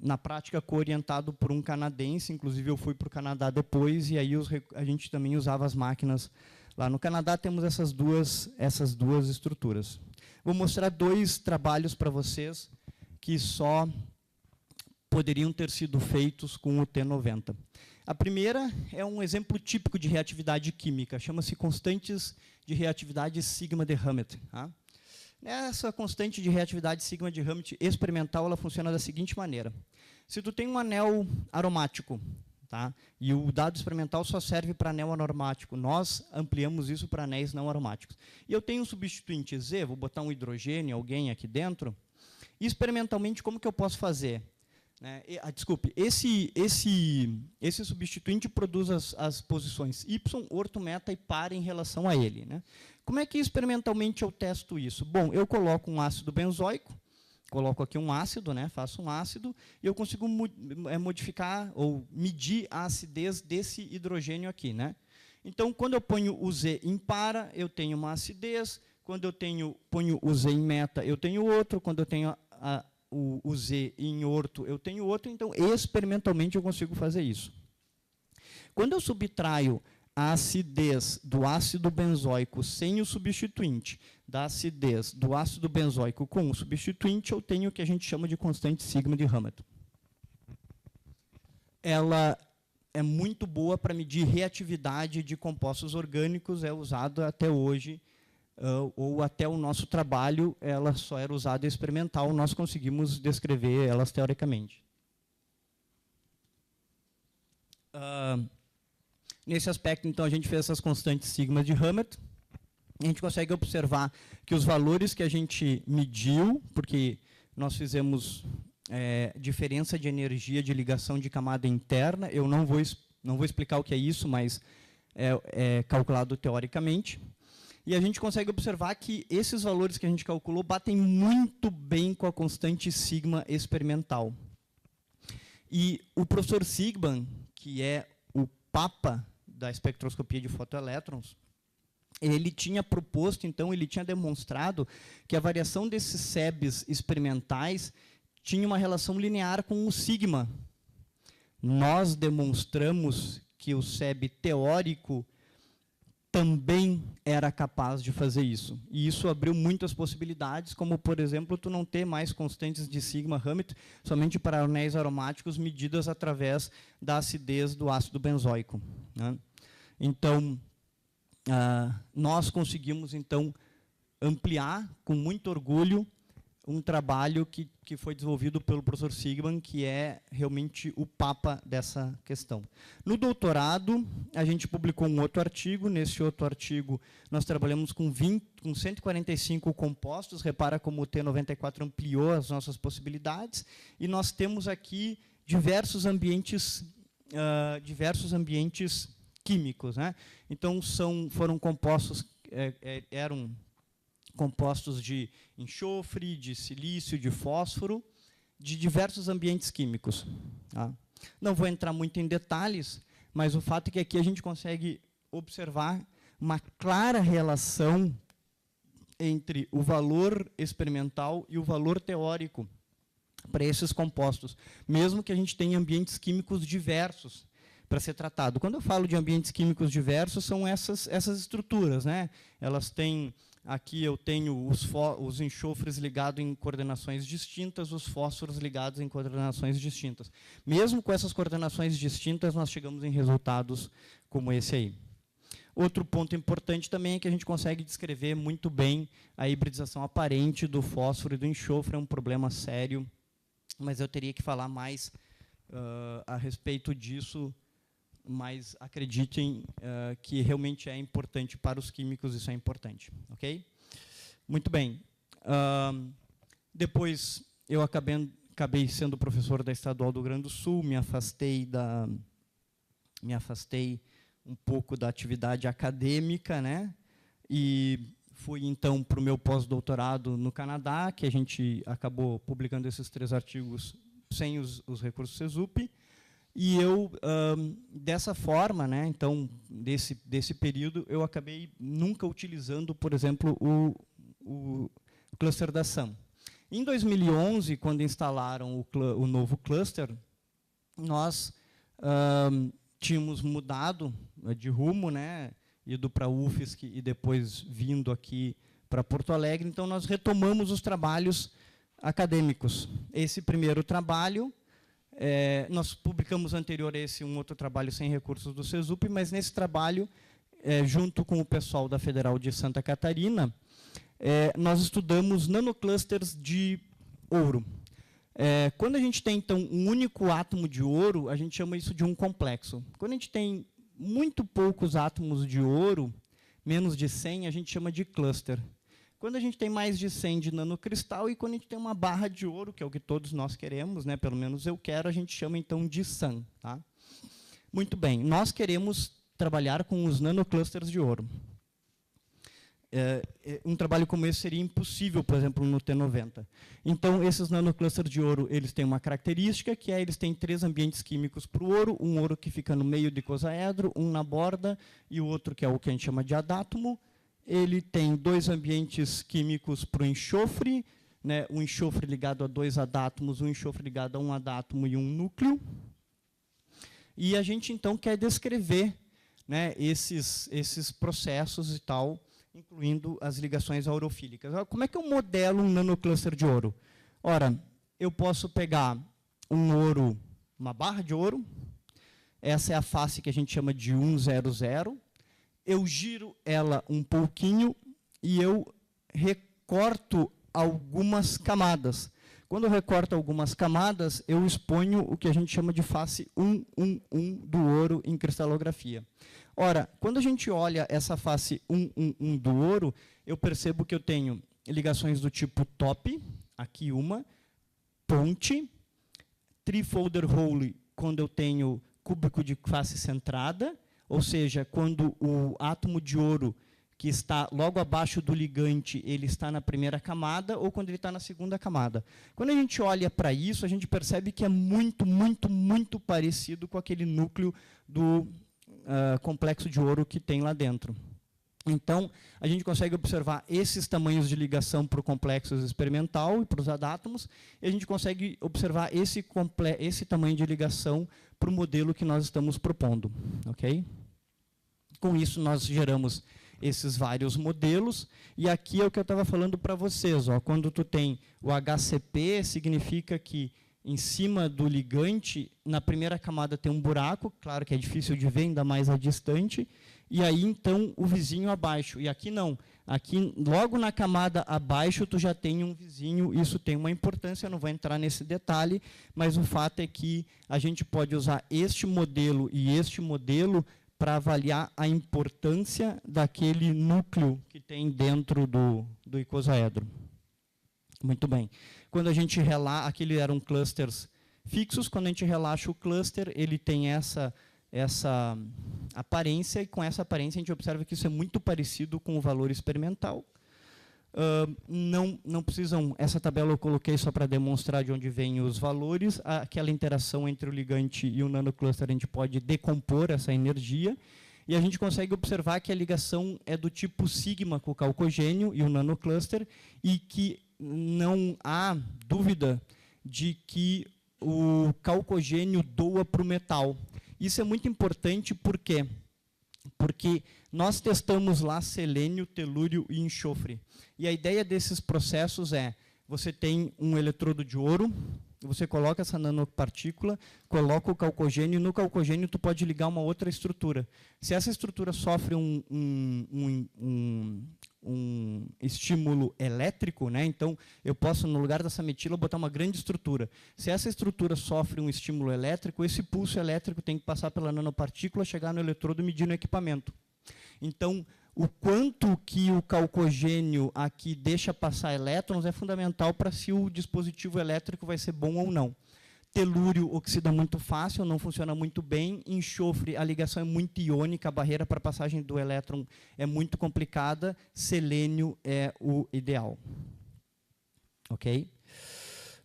na prática, coorientado por um canadense. Inclusive, eu fui para o Canadá depois, e aí a gente também usava as máquinas. Lá no Canadá temos essas duas estruturas. Vou mostrar 2 trabalhos para vocês que só poderiam ter sido feitos com o T90. A primeira é um exemplo típico de reatividade química, chama-se constantes de reatividade sigma de Hammett. Tá? Essa constante de reatividade sigma de Hammett experimental, ela funciona da seguinte maneira. Se tu tem um anel aromático, tá? E o dado experimental só serve para anel aromático, nós ampliamos isso para anéis não aromáticos. E eu tenho um substituinte Z, vou botar um hidrogênio, alguém aqui dentro, e experimentalmente como que eu posso fazer? Desculpe, esse substituinte produz as posições Y, orto, meta e par em relação a ele. Né? Como é que experimentalmente eu testo isso? Bom, eu coloco um ácido benzoico, coloco aqui um ácido, né, faço um ácido, e eu consigo modificar ou medir a acidez desse hidrogênio aqui. Né? Então, quando eu ponho o Z em para, eu tenho uma acidez, quando eu ponho o Z em meta, eu tenho outro, quando eu tenho o Z em orto, eu tenho outro, então, experimentalmente, eu consigo fazer isso. Quando eu subtraio a acidez do ácido benzoico sem o substituinte, da acidez do ácido benzoico com o substituinte, eu tenho o que a gente chama de constante sigma de Hammett. Ela é muito boa para medir reatividade de compostos orgânicos, é usada até hoje, ou até o nosso trabalho, ela só era usada experimental, nós conseguimos descrever elas teoricamente. Nesse aspecto, então, a gente fez essas constantes sigma de Hammett. A gente consegue observar que os valores que a gente mediu, porque nós fizemos diferença de energia de ligação de camada interna, eu não vou explicar o que é isso, mas é calculado teoricamente. E a gente consegue observar que esses valores que a gente calculou batem muito bem com a constante sigma experimental. E o professor Sigman, que é o papa da espectroscopia de fotoelétrons, ele tinha proposto, então, ele tinha demonstrado que a variação desses SEBs experimentais tinha uma relação linear com o sigma. Nós demonstramos que o SEB teórico também era capaz de fazer isso. E isso abriu muitas possibilidades, como, por exemplo, tu não ter mais constantes de sigma-Hammett somente para anéis aromáticos medidas através da acidez do ácido benzoico, né? Então, nós conseguimos, então, ampliar, com muito orgulho, um trabalho que foi desenvolvido pelo professor Sigman, que é realmente o papa dessa questão. No doutorado, a gente publicou um outro artigo. Nesse outro artigo, nós trabalhamos com 145 compostos. Repara como o T94 ampliou as nossas possibilidades. E nós temos aqui diversos ambientes químicos, né? Então, foram compostos, eram compostos de enxofre, de silício, de fósforo, de diversos ambientes químicos, tá? Não vou entrar muito em detalhes, mas o fato é que aqui a gente consegue observar uma clara relação entre o valor experimental e o valor teórico para esses compostos, mesmo que a gente tenha ambientes químicos diversos para ser tratado. Quando eu falo de ambientes químicos diversos, são essas estruturas, né? Elas têm... Aqui eu tenho os enxofres ligados em coordenações distintas, os fósforos ligados em coordenações distintas. Mesmo com essas coordenações distintas, nós chegamos em resultados como esse aí. Outro ponto importante também é que a gente consegue descrever muito bem a hibridização aparente do fósforo e do enxofre. É um problema sério, mas eu teria que falar mais a respeito disso, mas acreditem que realmente é importante para os químicos, isso é importante. Ok? Muito bem. Depois, eu acabei sendo professor da Estadual do Rio Grande do Sul, me afastei um pouco da atividade acadêmica, né? E fui, então, para o meu pós-doutorado no Canadá, que a gente acabou publicando esses 3 artigos sem os recursos CESUP. E eu, dessa forma, né, então, desse período, eu acabei nunca utilizando, por exemplo, o cluster da SAM. Em 2011, quando instalaram o novo cluster, nós tínhamos mudado de rumo, né, ido para a UFSC e depois vindo aqui para Porto Alegre. Então, nós retomamos os trabalhos acadêmicos. Esse primeiro trabalho... nós publicamos anterior a esse um outro trabalho sem recursos do CESUP, mas nesse trabalho, junto com o pessoal da Federal de Santa Catarina, nós estudamos nanoclusters de ouro. Quando a gente tem, então, um único átomo de ouro, a gente chama isso de um complexo. Quando a gente tem muito poucos átomos de ouro, menos de 100, a gente chama de cluster. Quando a gente tem mais de 100 de nanocristal e quando a gente tem uma barra de ouro, que é o que todos nós queremos, né, pelo menos eu quero, a gente chama, então, de SAM. Tá? Muito bem, nós queremos trabalhar com os nanoclusters de ouro. Um trabalho como esse seria impossível, por exemplo, no T90. Então, esses nanoclusters de ouro, eles têm uma característica, que é eles têm 3 ambientes químicos para o ouro, um ouro que fica no meio do icosaedro, um na borda, e o outro que é o que a gente chama de adátomo. Ele tem 2 ambientes químicos para o enxofre, né, um enxofre ligado a 2 adátomos, um enxofre ligado a um adátomo e um núcleo. E a gente, então, quer descrever, né, esses processos e tal, incluindo as ligações aurofílicas. Como é que eu modelo um nanocluster de ouro? Ora, eu posso pegar um ouro, uma barra de ouro, essa é a face que a gente chama de 100, eu giro ela um pouquinho e eu recorto algumas camadas. Quando eu recorto algumas camadas, eu exponho o que a gente chama de face 111 do ouro em cristalografia. Ora, quando a gente olha essa face 111 do ouro, eu percebo que eu tenho ligações do tipo top, aqui uma, ponte, trifolder hole, quando eu tenho cúbico de face centrada, ou seja, quando o átomo de ouro que está logo abaixo do ligante, ele está na primeira camada, ou quando ele está na segunda camada. Quando a gente olha para isso, a gente percebe que é muito, muito, muito parecido com aquele núcleo do complexo de ouro que tem lá dentro. Então, a gente consegue observar esses tamanhos de ligação para o complexo experimental e para os adátomos, e a gente consegue observar esse tamanho de ligação para o modelo que nós estamos propondo. Ok? Com isso, nós geramos esses vários modelos, e aqui é o que eu estava falando para vocês. Ó, quando tu tem o HCP, significa que em cima do ligante, na primeira camada tem um buraco, claro que é difícil de ver, ainda mais a distante, e aí então o vizinho abaixo. E aqui não, aqui logo na camada abaixo tu já tem um vizinho, isso tem uma importância, eu não vou entrar nesse detalhe, mas o fato é que a gente pode usar este modelo e este modelo para avaliar a importância daquele núcleo que tem dentro do icosaedro. Muito bem. Quando a gente relaxa, aquele eram clusters fixos, quando a gente relaxa o cluster, ele tem essa aparência, e com essa aparência a gente observa que isso é muito parecido com o valor experimental. Não precisam, essa tabela eu coloquei só para demonstrar de onde vêm os valores. Aquela interação entre o ligante e o nanocluster, a gente pode decompor essa energia, e a gente consegue observar que a ligação é do tipo sigma com o calcogênio e o nanocluster, e que não há dúvida de que o calcogênio doa para o metal. Isso é muito importante, por quê? Porque nós testamos lá selênio, telúrio e enxofre. E a ideia desses processos é, você tem um eletrodo de ouro, você coloca essa nanopartícula, coloca o calcogênio, e no calcogênio tu pode ligar uma outra estrutura. Se essa estrutura sofre um estímulo elétrico, né, então eu posso, no lugar dessa metila, botar uma grande estrutura. Se essa estrutura sofre um estímulo elétrico, esse pulso elétrico tem que passar pela nanopartícula, chegar no eletrodo e medir no equipamento. Então, o quanto que o calcogênio aqui deixa passar elétrons é fundamental para se o dispositivo elétrico vai ser bom ou não. Telúrio oxida muito fácil, não funciona muito bem. Enxofre, a ligação é muito iônica, a barreira para a passagem do elétron é muito complicada. Selênio é o ideal. Ok?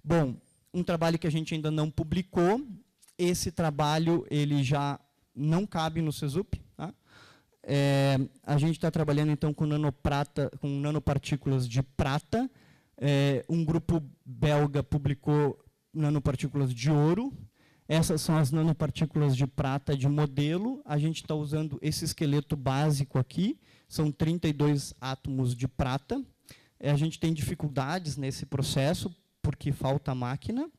Bom, um trabalho que a gente ainda não publicou. Esse trabalho ele já não cabe no CESUP. Tá? A gente está trabalhando então com nanoprata, com nanopartículas de prata. Um grupo belga publicou nanopartículas de ouro. Essas são as nanopartículas de prata de modelo. A gente está usando esse esqueleto básico aqui. São 32 átomos de prata. A gente tem dificuldades nesse processo, porque falta máquina.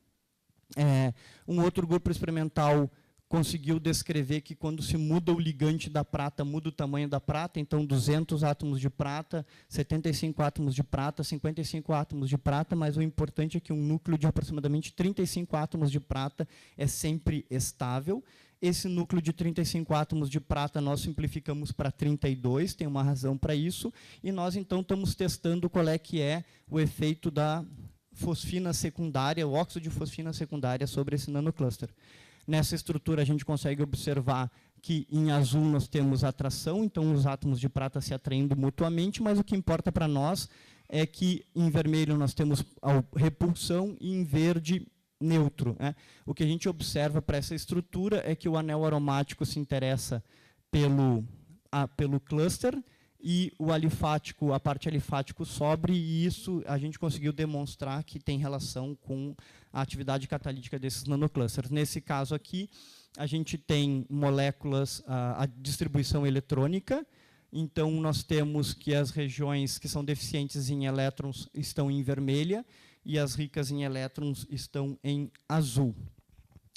Um outro grupo experimental conseguiu descrever que quando se muda o ligante da prata, muda o tamanho da prata, então 200 átomos de prata, 75 átomos de prata, 55 átomos de prata, mas o importante é que um núcleo de aproximadamente 35 átomos de prata é sempre estável. Esse núcleo de 35 átomos de prata nós simplificamos para 32, tem uma razão para isso, e nós então estamos testando qual é que é o efeito da fosfina secundária, o óxido de fosfina secundária sobre esse nanocluster. Nessa estrutura, a gente consegue observar que em azul nós temos atração, então os átomos de prata se atraindo mutuamente, mas o que importa para nós é que em vermelho nós temos a repulsão e em verde neutro. Né? O que a gente observa para essa estrutura é que o anel aromático se interessa pelo cluster, e o alifático, a parte alifático sobe, e isso a gente conseguiu demonstrar que tem relação com a atividade catalítica desses nanoclusters. Nesse caso aqui, a gente tem moléculas, a distribuição eletrônica, então nós temos que as regiões que são deficientes em elétrons estão em vermelha, e as ricas em elétrons estão em azul.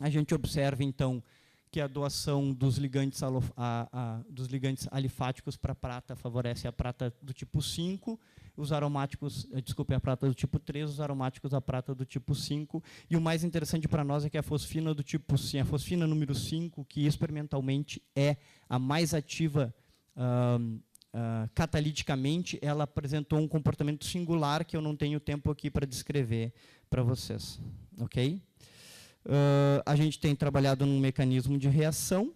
A gente observa, então, que a doação dos ligantes alifáticos para prata favorece a prata do tipo 5, os aromáticos, desculpe, a prata do tipo 3, os aromáticos a prata do tipo 5. E o mais interessante para nós é que a fosfina do tipo 5, a fosfina número 5, que experimentalmente é a mais ativa cataliticamente, ela apresentou um comportamento singular que eu não tenho tempo aqui para descrever para vocês. Ok? A gente tem trabalhado num mecanismo de reação.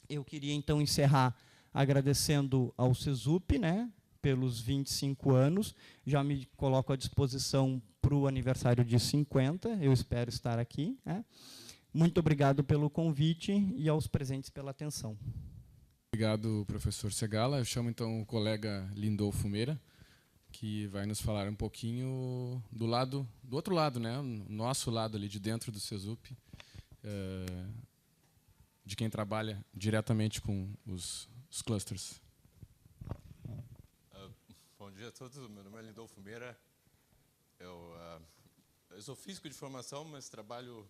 Eu queria, então, encerrar agradecendo ao CESUP, né, pelos 25 anos. Já me coloco à disposição para o aniversário de 50. Eu espero estar aqui. Né. Muito obrigado pelo convite e aos presentes pela atenção. Obrigado, professor Segala. Eu chamo, então, o colega Lindolfo Meira, que vai nos falar um pouquinho do outro lado, né, o nosso lado ali de dentro do CESUP, de quem trabalha diretamente com os os clusters. Bom dia a todos, meu nome é Lindolfo Meira. Eu sou físico de formação, mas trabalho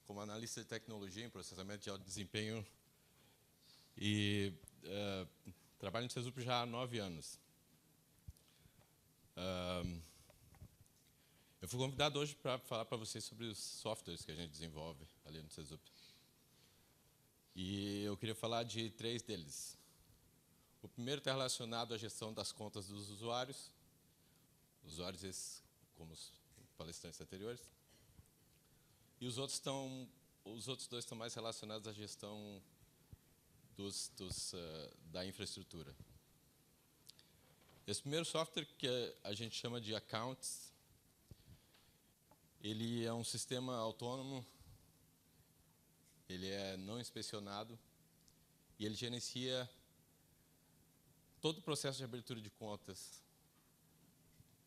como analista de tecnologia em processamento de alto desempenho e trabalho no CESUP já há 9 anos. Eu fui convidado hoje para falar para vocês sobre os softwares que a gente desenvolve ali no CESUP. E eu queria falar de 3 deles. O primeiro está relacionado à gestão das contas dos usuários esses, como os palestrantes anteriores. E os outros 2 estão mais relacionados à gestão da infraestrutura. Esse primeiro software, que a gente chama de Accounts, ele é um sistema autônomo, ele é não inspecionado e ele gerencia todo o processo de abertura de contas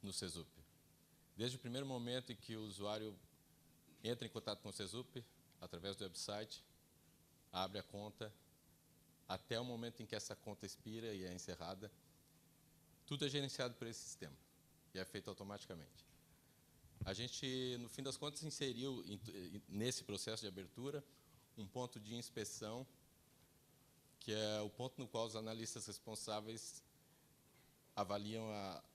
no CESUP. Desde o primeiro momento em que o usuário entra em contato com o CESUP, através do website, abre a conta, até o momento em que essa conta expira e é encerrada, tudo é gerenciado por esse sistema e é feito automaticamente. A gente, no fim das contas, inseriu nesse processo de abertura um ponto de inspeção, que é o ponto no qual os analistas responsáveis avaliam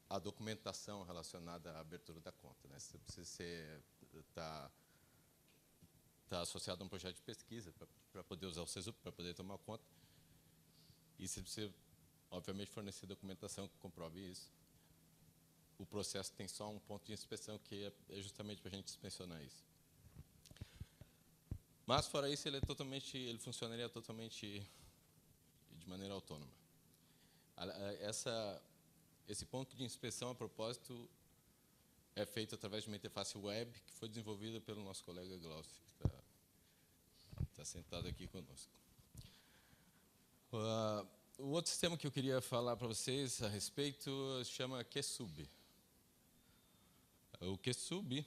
a documentação relacionada à abertura da conta, né? Você precisa estar associado a um projeto de pesquisa para poder usar o CESUP, para poder tomar conta. E você precisa, obviamente, fornecer documentação que comprove isso. O processo tem só um ponto de inspeção, que é justamente para a gente inspecionar isso. Mas, fora isso, ele funcionaria totalmente de maneira autônoma. Esse ponto de inspeção, a propósito, é feito através de uma interface web que foi desenvolvida pelo nosso colega Glaucio, que está sentado aqui conosco. O outro sistema que eu queria falar para vocês a respeito se chama QSub. O QSub,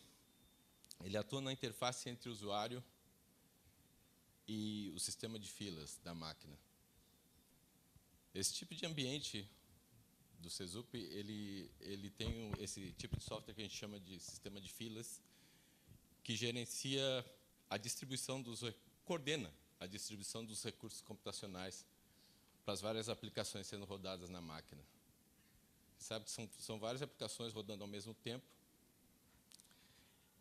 ele atua na interface entre o usuário e o sistema de filas da máquina. Esse tipo de ambiente do CESUP, ele tem esse tipo de software que a gente chama de sistema de filas, que gerencia a distribuição coordena a distribuição dos recursos computacionais para as várias aplicações sendo rodadas na máquina. Sabe, são várias aplicações rodando ao mesmo tempo,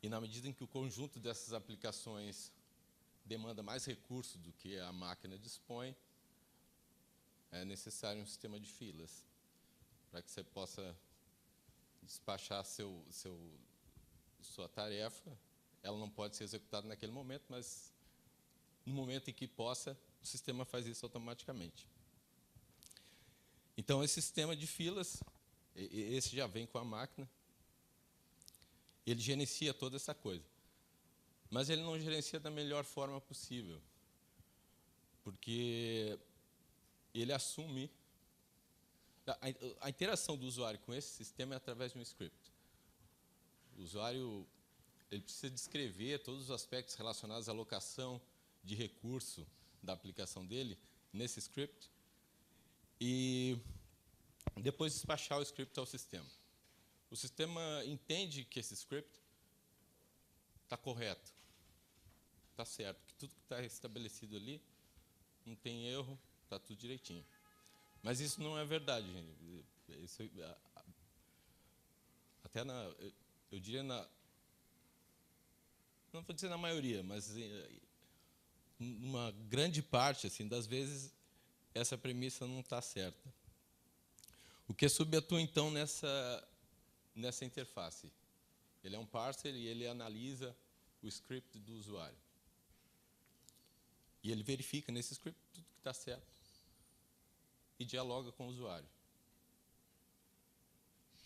e na medida em que o conjunto dessas aplicações demanda mais recursos do que a máquina dispõe, é necessário um sistema de filas para que você possa despachar sua tarefa. Ela não pode ser executada naquele momento, mas no momento em que possa, o sistema faz isso automaticamente. Então, esse sistema de filas, esse já vem com a máquina, ele gerencia toda essa coisa. Mas ele não gerencia da melhor forma possível, porque ele assume... A interação do usuário com esse sistema é através de um script. O usuário ele precisa descrever todos os aspectos relacionados à alocação de recurso da aplicação dele nesse script e depois despachar o script ao sistema. O sistema entende que esse script está correto, está certo, que tudo que está estabelecido ali não tem erro, está tudo direitinho. Mas isso não é verdade, gente. Isso, até eu diria não vou dizer na maioria, mas numa grande parte assim, das vezes, essa premissa não está certa. O QSub atua, então, nessa interface. Ele é um parser e ele analisa o script do usuário. E ele verifica nesse script tudo que está certo e dialoga com o usuário.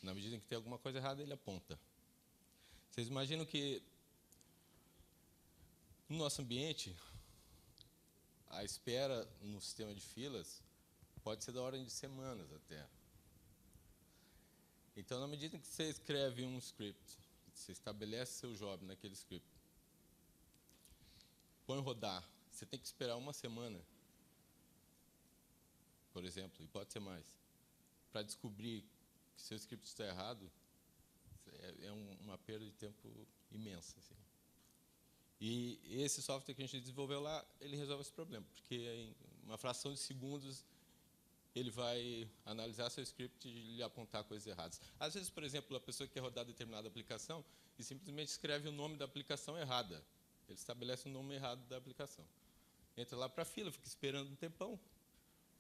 Na medida em que tem alguma coisa errada, ele aponta. Vocês imaginam que, no nosso ambiente, a espera no sistema de filas pode ser da ordem de semanas até. Então, na medida em que você escreve um script, você estabelece seu job naquele script, põe rodar, você tem que esperar uma semana, por por exemplo, e pode ser mais, para descobrir que seu script está errado, é uma perda de tempo imensa. Assim. E esse software que a gente desenvolveu lá, ele resolve esse problema, porque em uma fração de segundos ele vai analisar seu script e lhe apontar coisas erradas. Às vezes, por exemplo, a pessoa quer rodar determinada aplicação e simplesmente escreve o nome da aplicação errada. Ele estabelece o nome errado da aplicação. Entra lá para a fila, fica esperando um tempão.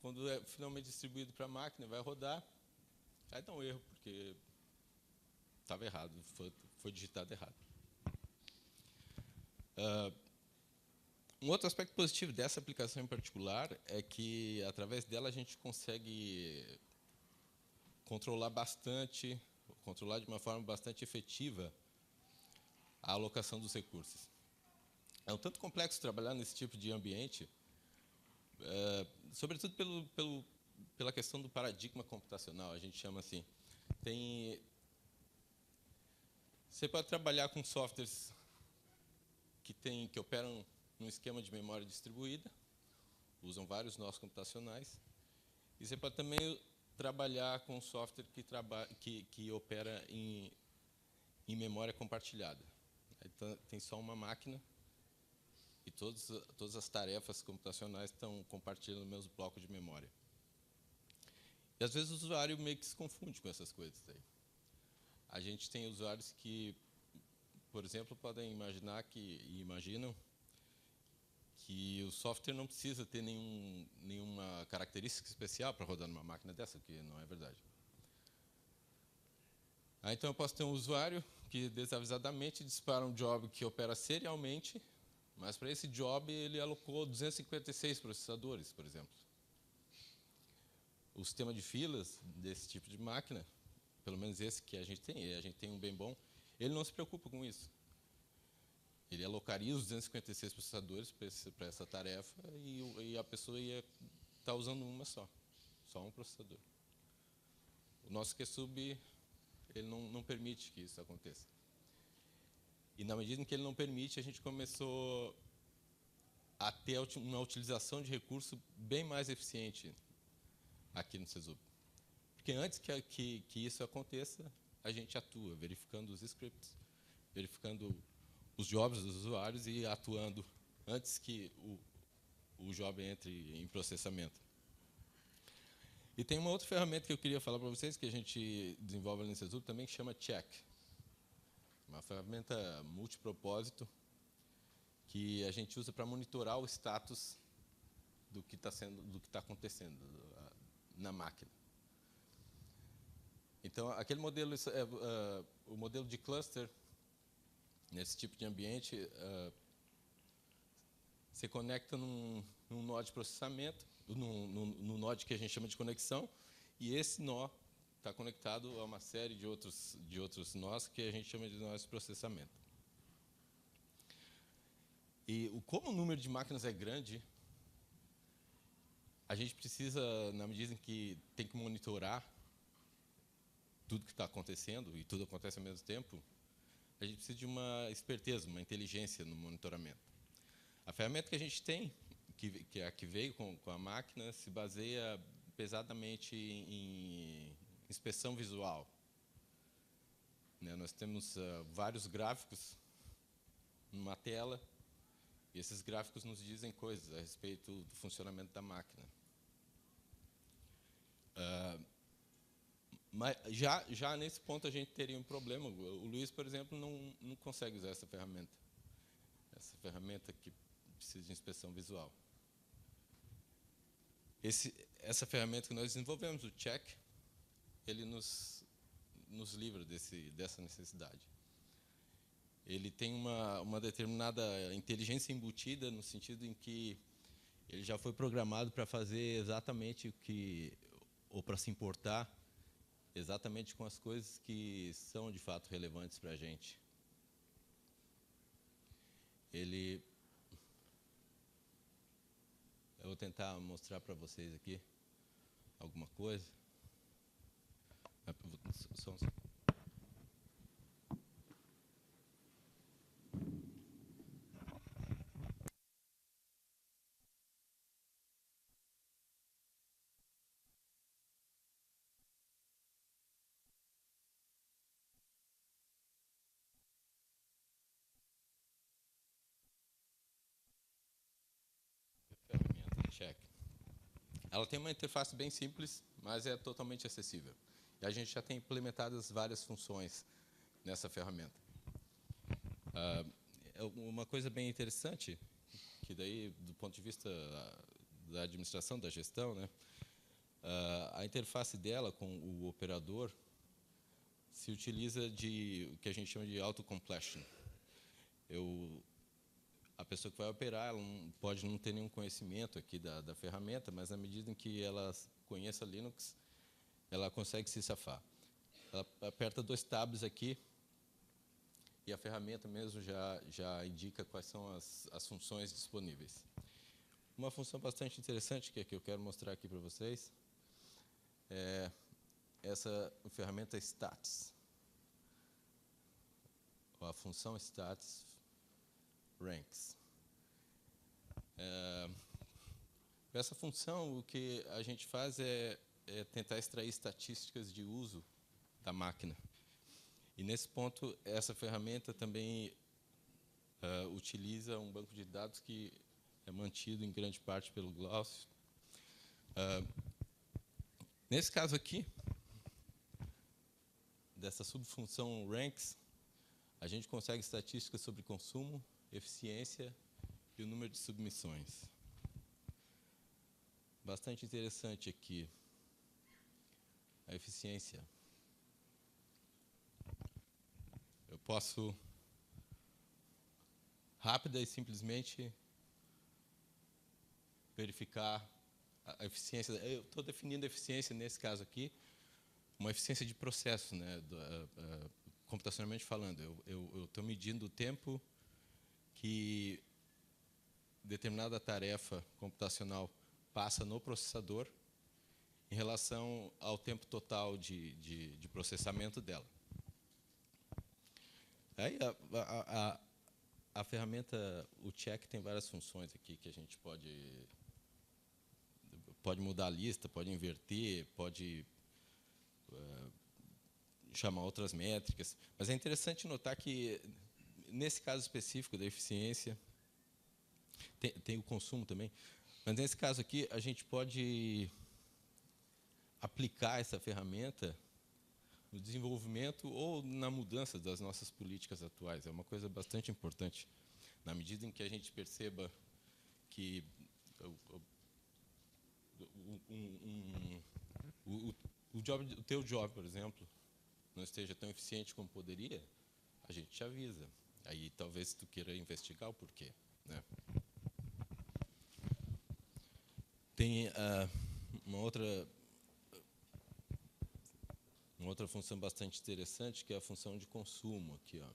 Quando é finalmente distribuído para a máquina, vai rodar, aí dá um erro, porque estava errado, foi digitado errado. Um outro aspecto positivo dessa aplicação em particular é que, através dela, a gente consegue controlar de uma forma bastante efetiva a alocação dos recursos. É um tanto complexo trabalhar nesse tipo de ambiente, sobretudo pela questão do paradigma computacional, a gente chama assim. Você pode trabalhar com softwares que operam num esquema de memória distribuída, usam vários nós computacionais, e você pode também trabalhar com software que opera em memória compartilhada. Então, tem só uma máquina e todas as tarefas computacionais estão compartilhando o mesmo bloco de memória. E, às vezes, o usuário meio que se confunde com essas coisas aí. A gente tem usuários que, por exemplo, podem imaginam que o software não precisa ter nenhuma característica especial para rodar numa máquina dessa, que não é verdade. Então, eu posso ter um usuário que, desavisadamente, dispara um job que opera serialmente, mas, para esse job, ele alocou 256 processadores, por exemplo. O sistema de filas desse tipo de máquina, pelo menos esse que a gente tem um bem bom, ele não se preocupa com isso. Ele alocaria os 256 processadores para essa tarefa e a pessoa ia estar usando só um processador. O nosso QSub, ele não permite que isso aconteça. E, na medida em que ele não permite, a gente começou a ter uma utilização de recurso bem mais eficiente aqui no CESUP. Porque antes que isso aconteça, a gente atua, verificando os scripts, verificando os jobs dos usuários e atuando antes que o job entre em processamento. E tem uma outra ferramenta que eu queria falar para vocês, que a gente desenvolve ali no CESUP também, que chama Check. Uma ferramenta multipropósito que a gente usa para monitorar o status do que está acontecendo na máquina. Então, aquele modelo, o modelo de cluster, nesse tipo de ambiente, você conecta num nó de processamento, num nó que a gente chama de conexão, e esse nó está conectado a uma série de outros nós que a gente chama de nós de processamento. E como o número de máquinas é grande, a gente precisa, na medida em que tem que monitorar tudo que está acontecendo, e tudo acontece ao mesmo tempo, a gente precisa de uma esperteza, uma inteligência no monitoramento. A ferramenta que a gente tem, que é a que veio com a máquina, se baseia pesadamente em inspeção visual. Nós temos vários gráficos numa tela, e esses gráficos nos dizem coisas a respeito do funcionamento da máquina. Mas já nesse ponto a gente teria um problema. O Luiz, por exemplo, não consegue usar essa ferramenta que precisa de inspeção visual. Essa ferramenta que nós desenvolvemos, o Check, ele nos livra dessa necessidade. Ele tem uma determinada inteligência embutida, no sentido em que ele já foi programado para fazer exatamente ou para se importar exatamente com as coisas que são de fato relevantes para a gente. Eu vou tentar mostrar para vocês aqui alguma coisa. Só um segundo. Ela tem uma interface bem simples, mas é totalmente acessível. E a gente já tem implementadas várias funções nessa ferramenta. Uma coisa bem interessante, que daí, do ponto de vista da administração, da gestão, né, a interface dela com o operador se utiliza de o que a gente chama de auto-completion. A pessoa que vai operar, ela pode não ter nenhum conhecimento aqui da ferramenta, mas na medida em que ela conheça Linux, ela consegue se safar. Ela aperta 2 tabs aqui e a ferramenta mesmo já indica quais são as funções disponíveis. Uma função bastante interessante que eu quero mostrar aqui para vocês é essa ferramenta Stats. A função Stats Ranks. Essa função, o que a gente faz é tentar extrair estatísticas de uso da máquina. E, nesse ponto, essa ferramenta também utiliza um banco de dados que é mantido em grande parte pelo Glaucio. Nesse caso aqui, dessa subfunção Ranks, a gente consegue estatísticas sobre consumo, eficiência e o número de submissões. Bastante interessante aqui a eficiência. Eu posso rápida e simplesmente verificar a eficiência. Eu estou definindo a eficiência nesse caso aqui, uma eficiência de processo, né, computacionalmente falando. Eu estou medindo o tempo que determinada tarefa computacional passa no processador em relação ao tempo total de processamento dela. Aí a ferramenta, o check, tem várias funções aqui que a gente pode mudar a lista, pode inverter, pode chamar outras métricas. Mas é interessante notar que, nesse caso específico da eficiência, tem o consumo também, mas nesse caso aqui a gente pode aplicar essa ferramenta no desenvolvimento ou na mudança das nossas políticas atuais. É uma coisa bastante importante, na medida em que a gente perceba que o teu job, por exemplo, não esteja tão eficiente como poderia, a gente te avisa. Aí talvez tu queira investigar o porquê, né? Tem uma outra função bastante interessante, que é a função de consumo aqui, ó.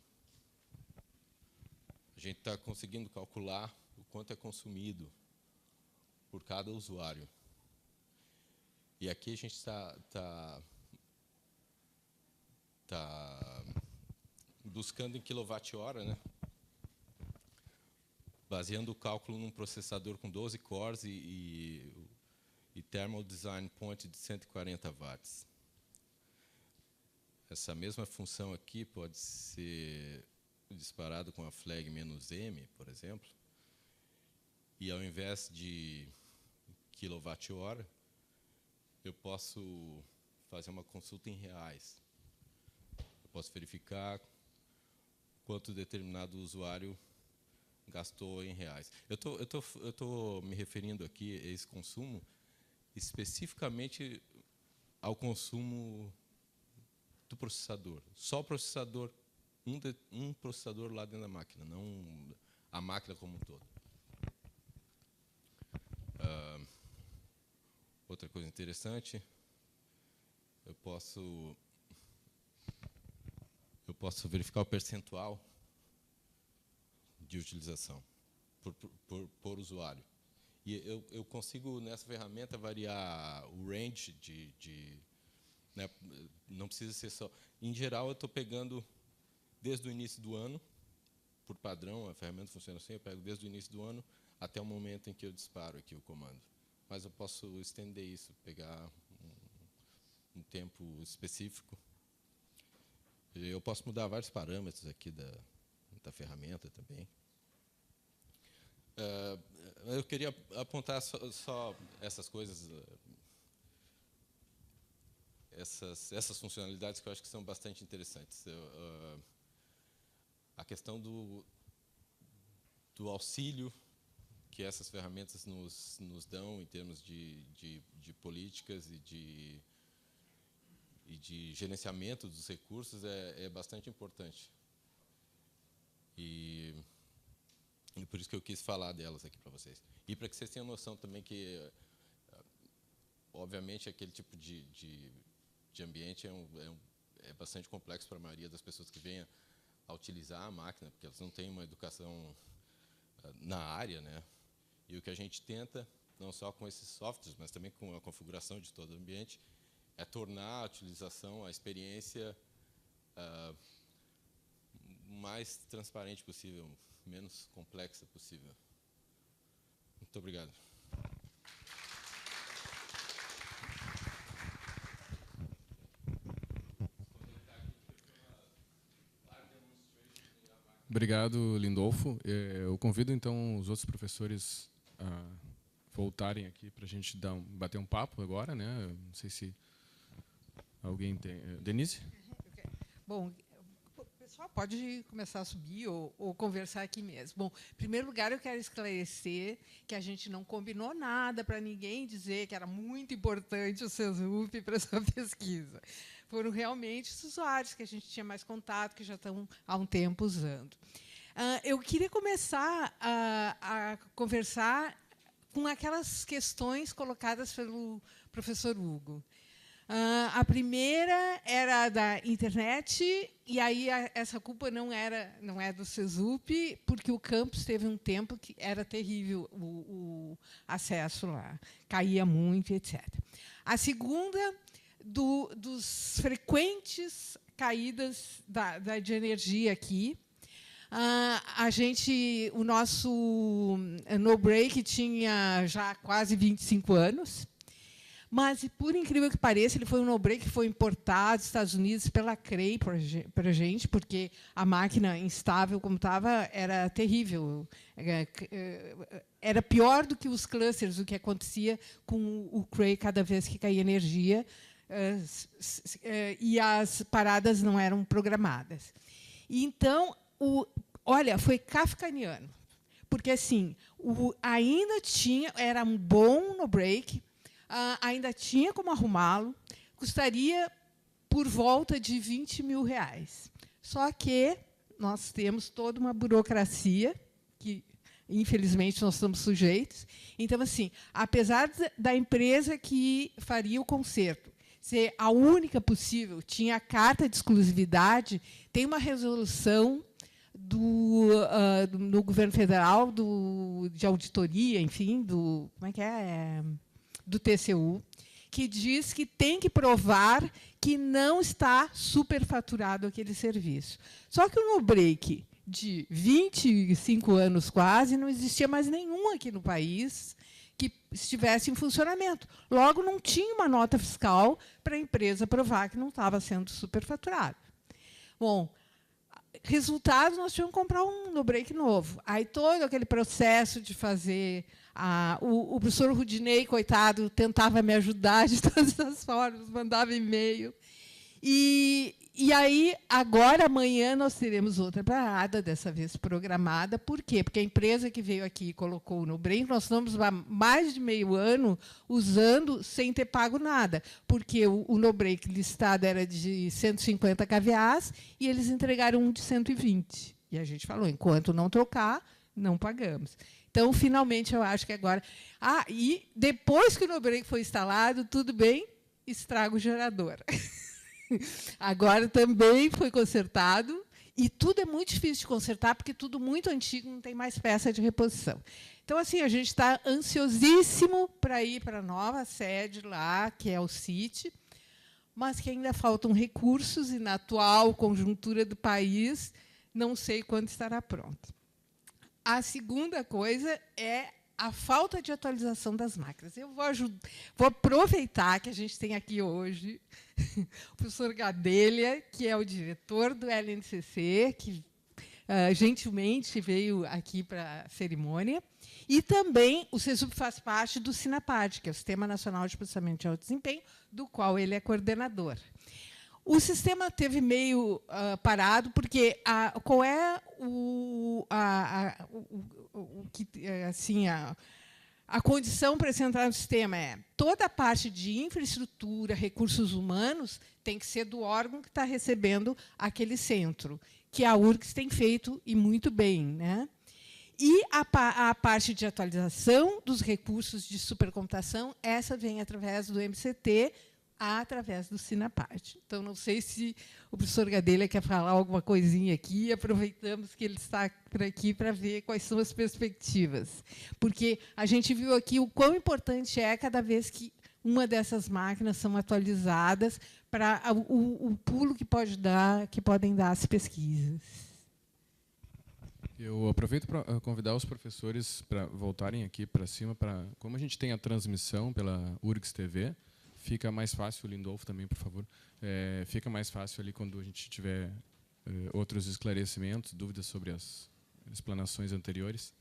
A gente está conseguindo calcular o quanto é consumido por cada usuário. E aqui a gente está buscando em quilowatt-hora, né? Baseando o cálculo num processador com 12 cores e thermal design point de 140 watts. Essa mesma função aqui pode ser disparada com a flag "-m", por exemplo, e ao invés de quilowatt-hora, eu posso fazer uma consulta em reais. Eu posso verificar quanto determinado usuário gastou em reais. Eu tô me referindo aqui a esse consumo especificamente ao consumo do processador. Só o processador, um processador lá dentro da máquina, não a máquina como um todo. Outra coisa interessante, eu posso verificar o percentual de utilização por usuário. E eu consigo, nessa ferramenta, variar o range né, não precisa ser só... Em geral, eu estou pegando desde o início do ano, por padrão, a ferramenta funciona assim, eu pego desde o início do ano até o momento em que eu disparo aqui o comando. Mas eu posso estender isso, pegar um tempo específico. Eu posso mudar vários parâmetros aqui da ferramenta também. Eu queria apontar só essas coisas, essas funcionalidades que eu acho que são bastante interessantes. A questão do auxílio que essas ferramentas nos dão em termos de políticas e de gerenciamento dos recursos é bastante importante. E por isso que eu quis falar delas aqui para vocês. E para que vocês tenham noção também que, obviamente, aquele tipo de ambiente é bastante complexo para a maioria das pessoas que venham a utilizar a máquina, porque elas não têm uma educação na área, né? E o que a gente tenta, não só com esses softwares, mas também com a configuração de todo o ambiente, é tornar a utilização, a experiência mais transparente possível, menos complexa possível. Muito obrigado. Obrigado, Lindolfo. Eu convido, então, os outros professores a voltarem aqui para a gente bater um papo agora, né? Não sei se alguém tem... Denise? Bom, o pessoal pode começar a subir ou conversar aqui mesmo. Bom, em primeiro lugar, eu quero esclarecer que a gente não combinou nada para ninguém dizer que era muito importante o CESUP para essa pesquisa. Foram realmente os usuários que a gente tinha mais contato, que já estão há um tempo usando. Eu queria começar a conversar com aquelas questões colocadas pelo professor Hugo. A primeira era da internet, e aí essa culpa não é do CESUP, porque o campus teve um tempo que era terrível o acesso lá, caía muito, etc. A segunda, dos frequentes caídas de energia aqui. O nosso no-break tinha já quase 25 anos, mas, por incrível que pareça, ele foi um no-break que foi importado dos Estados Unidos pela CREI para a gente, porque a máquina instável como estava era terrível. Era pior do que os clusters, o que acontecia com o CREI cada vez que caía energia, e as paradas não eram programadas. Então, olha, foi kafkaniano, porque assim, ainda tinha, era um bom no-break, ainda tinha como arrumá-lo, custaria por volta de R$20 mil. Só que nós temos toda uma burocracia que, infelizmente, nós estamos sujeitos. Então, assim, apesar da empresa que faria o conserto ser a única possível, tinha a carta de exclusividade, tem uma resolução do governo federal, de auditoria, enfim, como é que é? Do TCU, que diz que tem que provar que não está superfaturado aquele serviço. Só que o no-break de 25 anos quase não existia mais nenhum aqui no país que estivesse em funcionamento. Logo, não tinha uma nota fiscal para a empresa provar que não estava sendo superfaturado. Bom, resultado, nós tínhamos que comprar um no-break novo. Aí todo aquele processo de fazer... o professor Rudinei, coitado, tentava me ajudar de todas as formas, mandava e-mail. E aí, agora, amanhã, nós teremos outra parada, dessa vez programada. Por quê? Porque a empresa que veio aqui e colocou o no-break, nós estamos há mais de meio ano usando sem ter pago nada, porque o no-break listado era de 150 kVAs e eles entregaram um de 120. E a gente falou, enquanto não trocar, não pagamos. Então, finalmente, eu acho que agora... e depois que o no-break foi instalado, tudo bem, estraga o gerador. Agora também foi consertado, e tudo é muito difícil de consertar, porque tudo muito antigo, não tem mais peça de reposição. Então, assim, a gente está ansiosíssimo para ir para a nova sede lá, que é o CIT, mas que ainda faltam recursos, e na atual conjuntura do país, não sei quando estará pronto. A segunda coisa é a falta de atualização das máquinas. Eu vou aproveitar que a gente tem aqui hoje o professor Gadelha, que é o diretor do LNCC, que gentilmente veio aqui para a cerimônia. E também o CESUP faz parte do SINAPAD, que é o Sistema Nacional de Processamento de Alto Desempenho, do qual ele é coordenador. O sistema teve meio parado, porque qual é a condição para se entrar no sistema? Toda a parte de infraestrutura, recursos humanos, tem que ser do órgão que está recebendo aquele centro, que a URGS tem feito, e muito bem, né? E a parte de atualização dos recursos de supercomputação, essa vem através do MCT, através do SINAPAD. Então, não sei se o professor Gadelha quer falar alguma coisinha aqui, aproveitamos que ele está por aqui para ver quais são as perspectivas. Porque a gente viu aqui o quão importante é cada vez que uma dessas máquinas são atualizadas para o pulo que podem dar as pesquisas. Eu aproveito para convidar os professores para voltarem aqui para cima, como a gente tem a transmissão pela URGS TV, fica mais fácil, o Lindolfo também, por favor, fica mais fácil ali quando a gente tiver outros esclarecimentos, dúvidas sobre as explanações anteriores.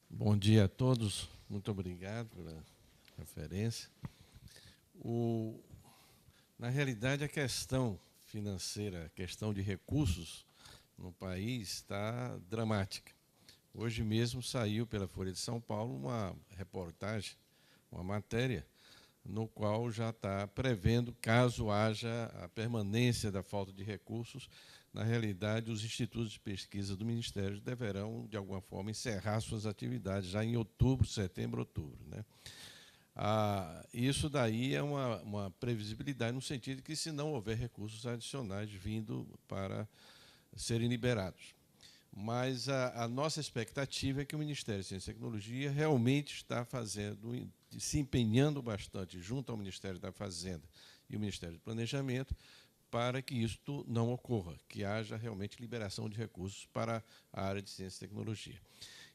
Bom dia a todos, muito obrigado pela referência. Na realidade, a questão financeira, a questão de recursos no país está dramática. Hoje mesmo saiu pela Folha de São Paulo uma reportagem, uma matéria, no qual já está prevendo, caso haja a permanência da falta de recursos, na realidade, os institutos de pesquisa do Ministério deverão, de alguma forma, encerrar suas atividades já em outubro, setembro, outubro, né? Isso daí é uma previsibilidade no sentido de que, se não houver recursos adicionais vindo para serem liberados. Mas a nossa expectativa é que o Ministério de Ciência e Tecnologia realmente está se empenhando bastante junto ao Ministério da Fazenda e o Ministério do Planejamento para que isto não ocorra, que haja realmente liberação de recursos para a área de Ciência e Tecnologia.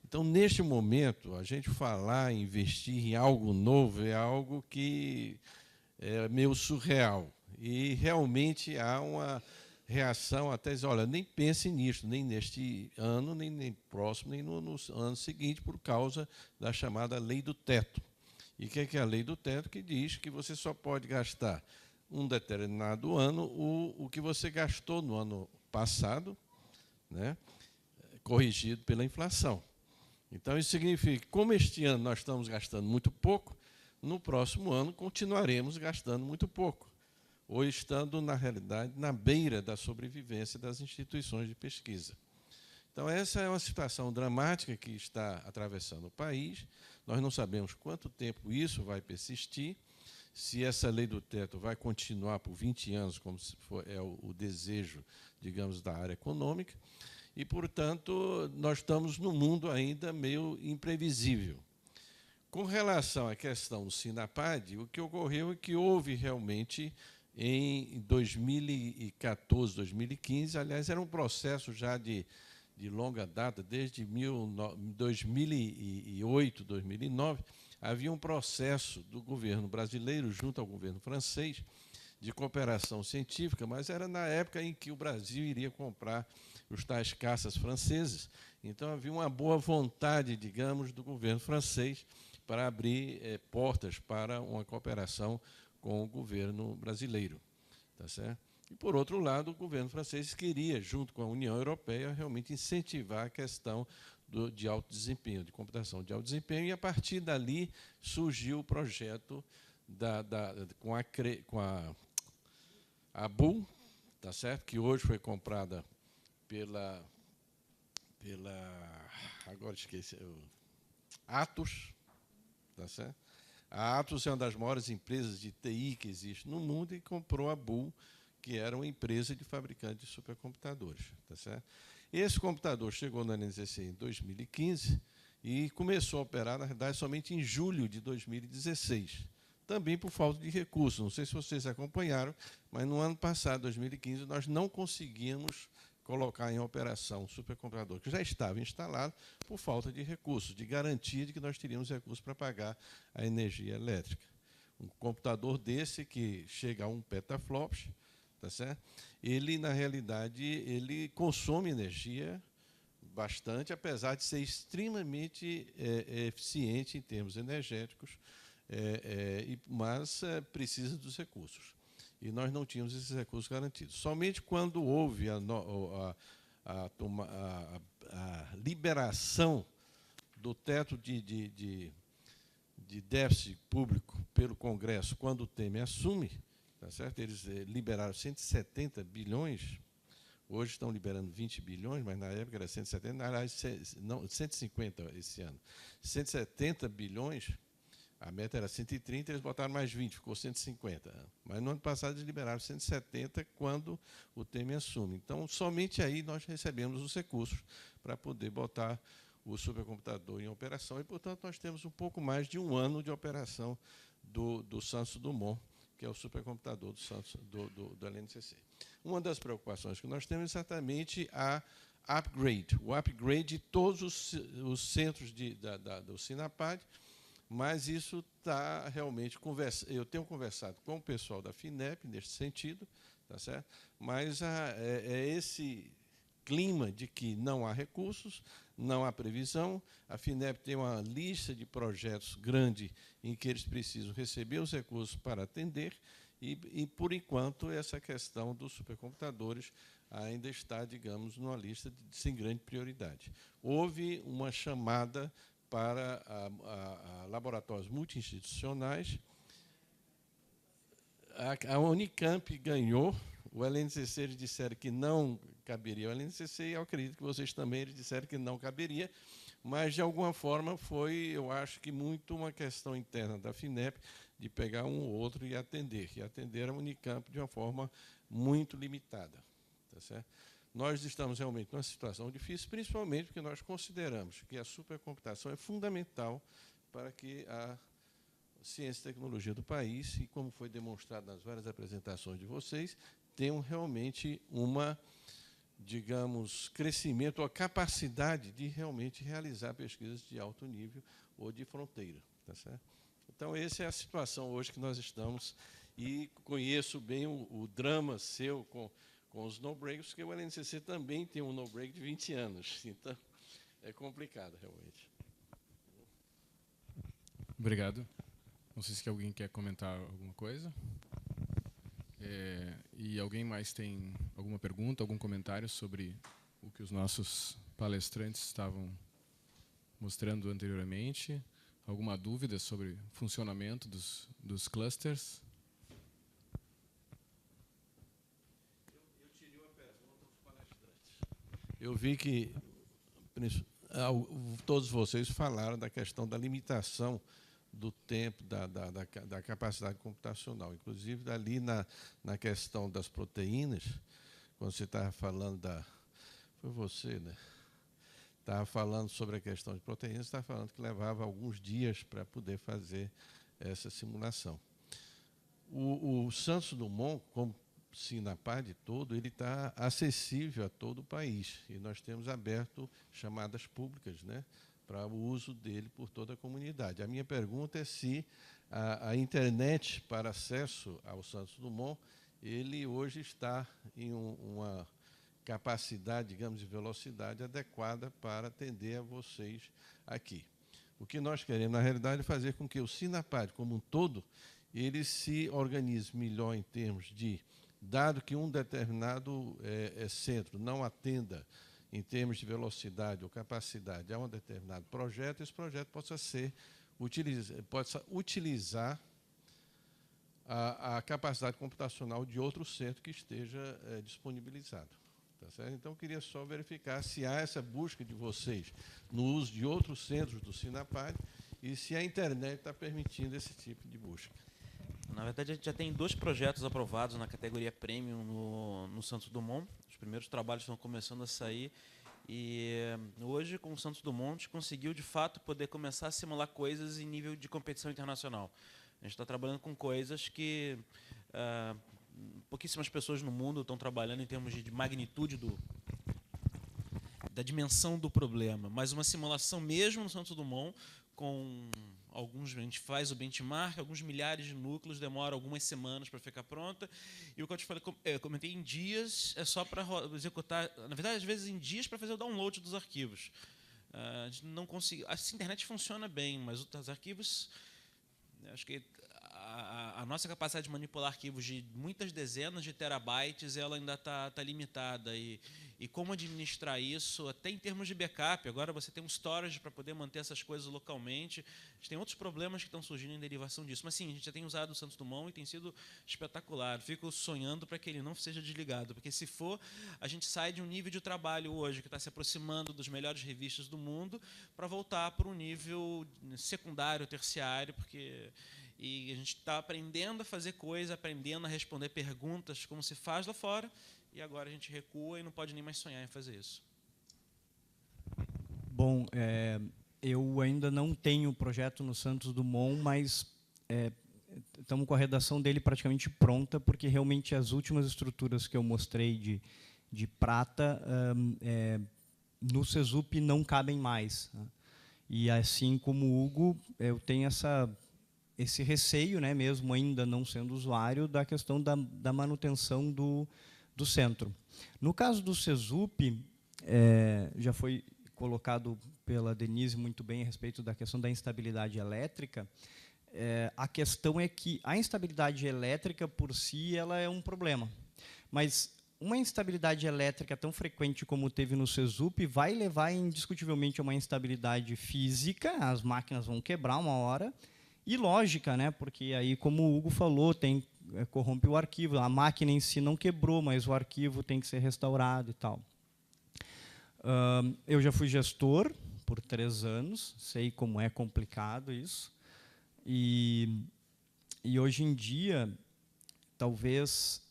Então, neste momento, a gente falar em investir em algo novo é algo que é meio surreal. E realmente há uma reação até dizer, olha, nem pense nisso, nem neste ano, nem próximo, nem no ano seguinte, por causa da chamada lei do teto. E o que é a lei do teto? Que diz que você só pode gastar um determinado ano o que você gastou no ano passado, né, corrigido pela inflação. Então, isso significa que, como este ano nós estamos gastando muito pouco, no próximo ano continuaremos gastando muito pouco, ou estando, na realidade, na beira da sobrevivência das instituições de pesquisa. Então, essa é uma situação dramática que está atravessando o país. Nós não sabemos quanto tempo isso vai persistir, se essa lei do teto vai continuar por 20 anos, como é o desejo, digamos, da área econômica, e, portanto, nós estamos num mundo ainda meio imprevisível. Com relação à questão do SINAPAD, o que ocorreu é que houve realmente, em 2014, 2015, aliás, era um processo já de longa data, desde 2008, 2009, havia um processo do governo brasileiro junto ao governo francês de cooperação científica, mas era na época em que o Brasil iria comprar os tais caças franceses. Então, havia uma boa vontade, digamos, do governo francês para abrir portas para uma cooperação com o governo brasileiro. Tá certo? E, por outro lado, o governo francês queria, junto com a União Europeia, realmente incentivar a questão de alto desempenho, de computação de alto desempenho, e, a partir dali, surgiu o projeto com a ABU, tá certo? Que hoje foi comprada pela agora esqueci, Atos, tá certo? A Atos é uma das maiores empresas de TI que existe no mundo e comprou a ABU, que era uma empresa de fabricante de supercomputadores, tá certo? Esse computador chegou na NZC em 2015 e começou a operar, na verdade, somente em julho de 2016. Também por falta de recursos. Não sei se vocês acompanharam, mas no ano passado, 2015, nós não conseguimos colocar em operação um supercomputador que já estava instalado por falta de recursos, de garantia de que nós teríamos recursos para pagar a energia elétrica. Um computador desse que chega a 1 petaflops, tá certo? Ele, na realidade, ele consome energia bastante, apesar de ser extremamente eficiente em termos energéticos, mas precisa dos recursos. E nós não tínhamos esses recursos garantidos. Somente quando houve a liberação do teto de déficit público pelo Congresso, quando o Temer assume, tá certo? Eles liberaram 170 bilhões, hoje estão liberando 20 bilhões, mas na época era 170, aliás, não, 150 esse ano. 170 bilhões, a meta era 130, eles botaram mais 20, ficou 150. Mas no ano passado eles liberaram 170 quando o Temer assume. Então, somente aí nós recebemos os recursos para poder botar o supercomputador em operação e, portanto, nós temos um pouco mais de um ano de operação do Santos Dumont, que é o supercomputador do LNCC. Uma das preocupações que nós temos é exatamente o upgrade de todos os centros do Sinapad, mas isso está realmente eu tenho conversado com o pessoal da FINEP neste sentido, tá certo? Mas é esse clima de que não há recursos, não há previsão. A FINEP tem uma lista de projetos grande em que eles precisam receber os recursos para atender e por enquanto, essa questão dos supercomputadores ainda está, digamos, numa lista sem grande prioridade. Houve uma chamada para laboratórios multi-institucionais. A Unicamp ganhou, o LNCC eles disseram que não caberia ao LNCC, e eu acredito que vocês também eles disseram que não caberia, mas, de alguma forma, foi, eu acho que muito uma questão interna da FINEP de pegar um ou outro e atender a Unicamp de uma forma muito limitada. Tá certo? Nós estamos realmente numa situação difícil, principalmente porque nós consideramos que a supercomputação é fundamental para que a ciência e tecnologia do país, e como foi demonstrado nas várias apresentações de vocês, tenham realmente digamos, crescimento ou a capacidade de realmente realizar pesquisas de alto nível ou de fronteira. Tá certo? Então, essa é a situação hoje que nós estamos, e conheço bem o drama seu com os no-breaks, porque o LNCC também tem um no-break de 20 anos, então é complicado, realmente. Obrigado. Não sei se alguém quer comentar alguma coisa. E alguém mais tem alguma pergunta, algum comentário sobre o que os nossos palestrantes estavam mostrando anteriormente? Alguma dúvida sobre o funcionamento dos clusters? Eu tirei uma pergunta aos palestrantes. Eu vi que todos vocês falaram da questão da limitação do tempo, da capacidade computacional. Inclusive, ali na questão das proteínas, quando você estava falando foi você, né? Estava falando sobre a questão de proteínas, estava falando que levava alguns dias para poder fazer essa simulação. O Santos Dumont, como Sinapad todo, ele está acessível a todo o país. E nós temos aberto chamadas públicas, né, para o uso dele por toda a comunidade. A minha pergunta é se a internet para acesso ao Santos Dumont, ele hoje está em uma capacidade, digamos, de velocidade adequada para atender a vocês aqui. O que nós queremos, na realidade, é fazer com que o Sinapad, como um todo, ele se organize melhor em termos de, dado que um determinado centro não atenda em termos de velocidade ou capacidade a um determinado projeto, esse projeto possa utilizar a capacidade computacional de outro centro que esteja disponibilizado. Tá certo? Então, eu queria só verificar se há essa busca de vocês no uso de outros centros do Sinapad e se a internet está permitindo esse tipo de busca. Na verdade, a gente já tem 2 projetos aprovados na categoria Premium no Santos Dumont. Os primeiros trabalhos estão começando a sair. E hoje, com o Santos Dumont, a gente conseguiu, de fato, poder começar a simular coisas em nível de competição internacional. A gente está trabalhando com coisas que pouquíssimas pessoas no mundo estão trabalhando em termos de magnitude da dimensão do problema. Mas uma simulação mesmo no Santos Dumont com alguns, a gente faz o benchmark, alguns milhares de núcleos, demora algumas semanas para ficar pronta. E o que eu te falei, eu comentei em dias, é só para executar, na verdade, às vezes em dias para fazer o download dos arquivos. A gente não consegue. A internet funciona bem, mas os arquivos, acho que a nossa capacidade de manipular arquivos de muitas dezenas de terabytes, ela ainda está limitada. E como administrar isso, até em termos de backup, agora você tem um storage para poder manter essas coisas localmente. A gente tem outros problemas que estão surgindo em derivação disso. Mas sim, a gente já tem usado o Santos Dumont e tem sido espetacular. Fico sonhando para que ele não seja desligado, porque se for, a gente sai de um nível de trabalho hoje que está se aproximando dos melhores revistas do mundo para voltar para um nível secundário, terciário, porque... E a gente está aprendendo a fazer coisa, aprendendo a responder perguntas como se faz lá fora, e agora a gente recua e não pode nem mais sonhar em fazer isso. Bom, eu ainda não tenho projeto no Santos Dumont, mas estamos com a redação dele praticamente pronta, porque realmente as últimas estruturas que eu mostrei de prata no CESUP não cabem mais, né? E assim como o Hugo, eu tenho esse receio, né, mesmo ainda não sendo usuário, da questão da manutenção do centro. No caso do CESUP, já foi colocado pela Denise muito bem a respeito da questão da instabilidade elétrica. A questão é que a instabilidade elétrica, por si, ela é um problema. Mas uma instabilidade elétrica tão frequente como teve no CESUP vai levar, indiscutivelmente, a uma instabilidade física, as máquinas vão quebrar uma hora, e lógica, né? Porque aí, como o Hugo falou, corrompe o arquivo. A máquina em si não quebrou, mas o arquivo tem que ser restaurado e tal. Eu já fui gestor por 3 anos, sei como é complicado isso. E hoje em dia, talvez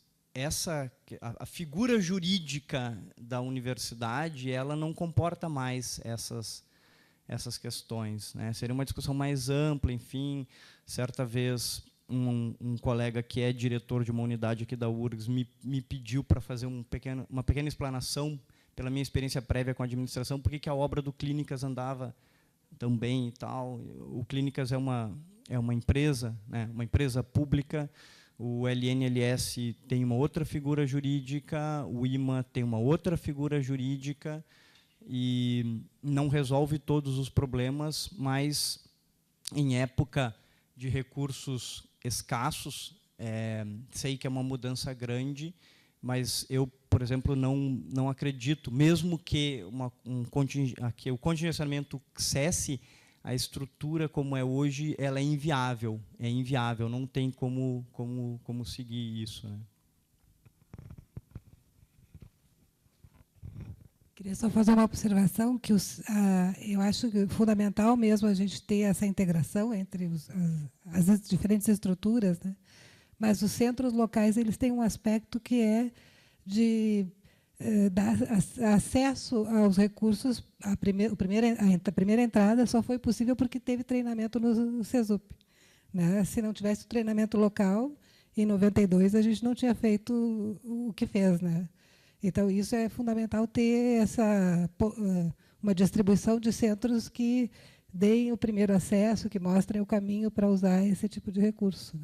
a figura jurídica da universidade, ela não comporta mais essas questões, né? Seria uma discussão mais ampla, enfim. Certa vez, um colega que é diretor de uma unidade aqui da URGS me pediu para fazer uma pequena explanação, pela minha experiência prévia com a administração, por que a obra do Clínicas andava tão bem e tal. O Clínicas é uma empresa, né? Uma empresa pública. O LNLS tem uma outra figura jurídica, o IMA tem uma outra figura jurídica, e não resolve todos os problemas, mas em época de recursos escassos, sei que é uma mudança grande, mas eu, por exemplo, não acredito, mesmo que o contingenciamento cesse, a estrutura como é hoje, ela é inviável, não tem como seguir isso, né? Queria só fazer uma observação, que eu acho que é fundamental mesmo a gente ter essa integração entre as diferentes estruturas, né? Mas os centros locais, eles têm um aspecto que é de dar acesso aos recursos. A primeira entrada só foi possível porque teve treinamento no CESUP, né? Se não tivesse o treinamento local, em 92 a gente não tinha feito o que fez, né? Então, isso é fundamental, ter uma distribuição de centros que deem o primeiro acesso, que mostrem o caminho para usar esse tipo de recurso.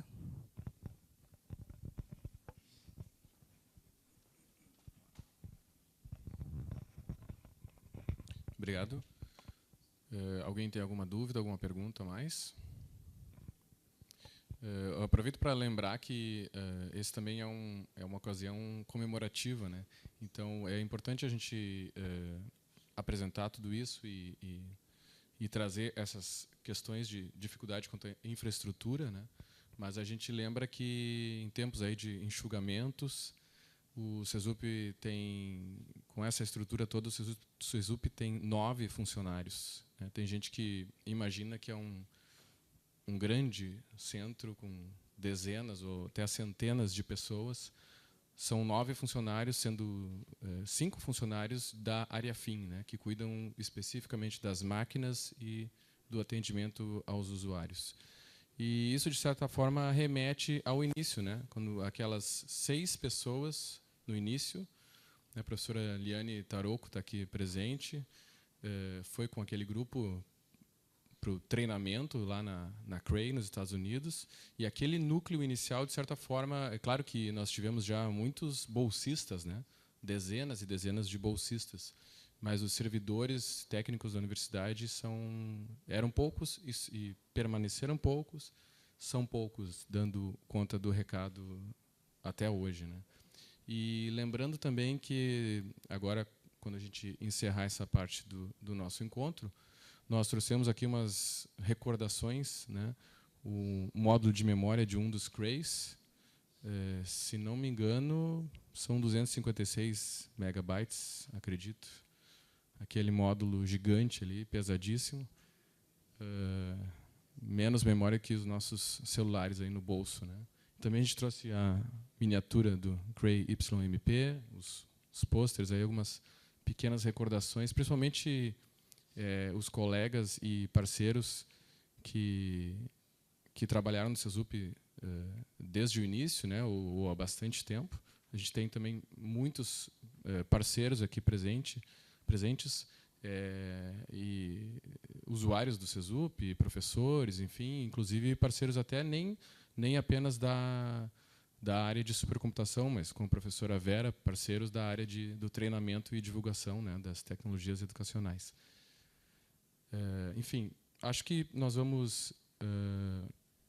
Obrigado. Alguém tem alguma dúvida, alguma pergunta a mais? Eu aproveito para lembrar que esse também é uma ocasião comemorativa, né? Então, é importante a gente apresentar tudo isso e trazer essas questões de dificuldade quanto à infraestrutura, né? Mas a gente lembra que, em tempos aí de enxugamentos, o CESUP tem, com essa estrutura toda, o CESUP tem 9 funcionários, né? Tem gente que imagina que é um grande centro com dezenas ou até centenas de pessoas. São 9 funcionários, sendo 5 funcionários da área FIM, né, que cuidam especificamente das máquinas e do atendimento aos usuários. E isso, de certa forma, remete ao início, né, quando aquelas 6 pessoas no início, né, a professora Liane Taroco está aqui presente, foi com aquele grupo para o treinamento lá na CRAE, nos Estados Unidos. E aquele núcleo inicial, de certa forma, é claro que nós tivemos já muitos bolsistas, né? Dezenas e dezenas de bolsistas. Mas os servidores técnicos da universidade eram poucos e permaneceram poucos, são poucos, dando conta do recado até hoje, né? E lembrando também que, agora, quando a gente encerrar essa parte do nosso encontro, nós trouxemos aqui umas recordações, né? O módulo de memória de um dos CRAEs, se não me engano, são 256 megabytes, acredito. Aquele módulo gigante ali, pesadíssimo. Menos memória que os nossos celulares aí no bolso, né? Também a gente trouxe a miniatura do CRAE YMP, os pôsteres, aí algumas pequenas recordações, principalmente os colegas e parceiros que trabalharam no CESUP desde o início, né, ou há bastante tempo. A gente tem também muitos parceiros aqui presentes, e usuários do CESUP, professores, enfim, inclusive parceiros até nem apenas da área de supercomputação, mas com a professora Vera, parceiros da área do treinamento e divulgação, né, das tecnologias educacionais. Enfim, acho que nós vamos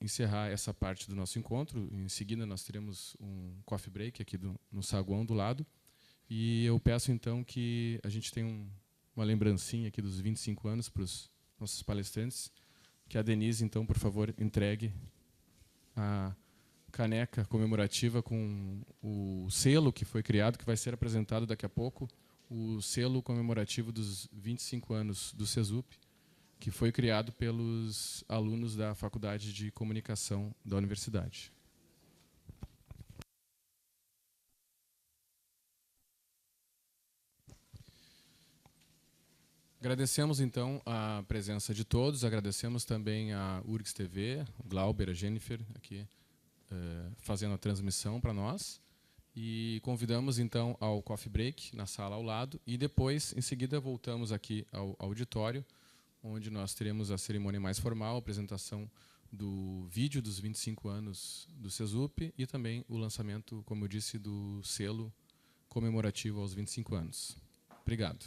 encerrar essa parte do nosso encontro. Em seguida, nós teremos um coffee break aqui no saguão do lado. E eu peço, então, que a gente tenha uma lembrancinha aqui dos 25 anos para os nossos palestrantes. Que a Denise, então, por favor, entregue a caneca comemorativa com o selo que foi criado, que vai ser apresentado daqui a pouco, o selo comemorativo dos 25 anos do CESUP, que foi criado pelos alunos da Faculdade de Comunicação da Universidade. Agradecemos, então, a presença de todos, agradecemos também a URGS TV, o Glauber, a Jennifer, aqui, fazendo a transmissão para nós. E convidamos, então, ao coffee break, na sala ao lado, e depois, em seguida, voltamos aqui ao auditório, onde nós teremos a cerimônia mais formal, a apresentação do vídeo dos 25 anos do CESUP e também o lançamento, como eu disse, do selo comemorativo aos 25 anos. Obrigado.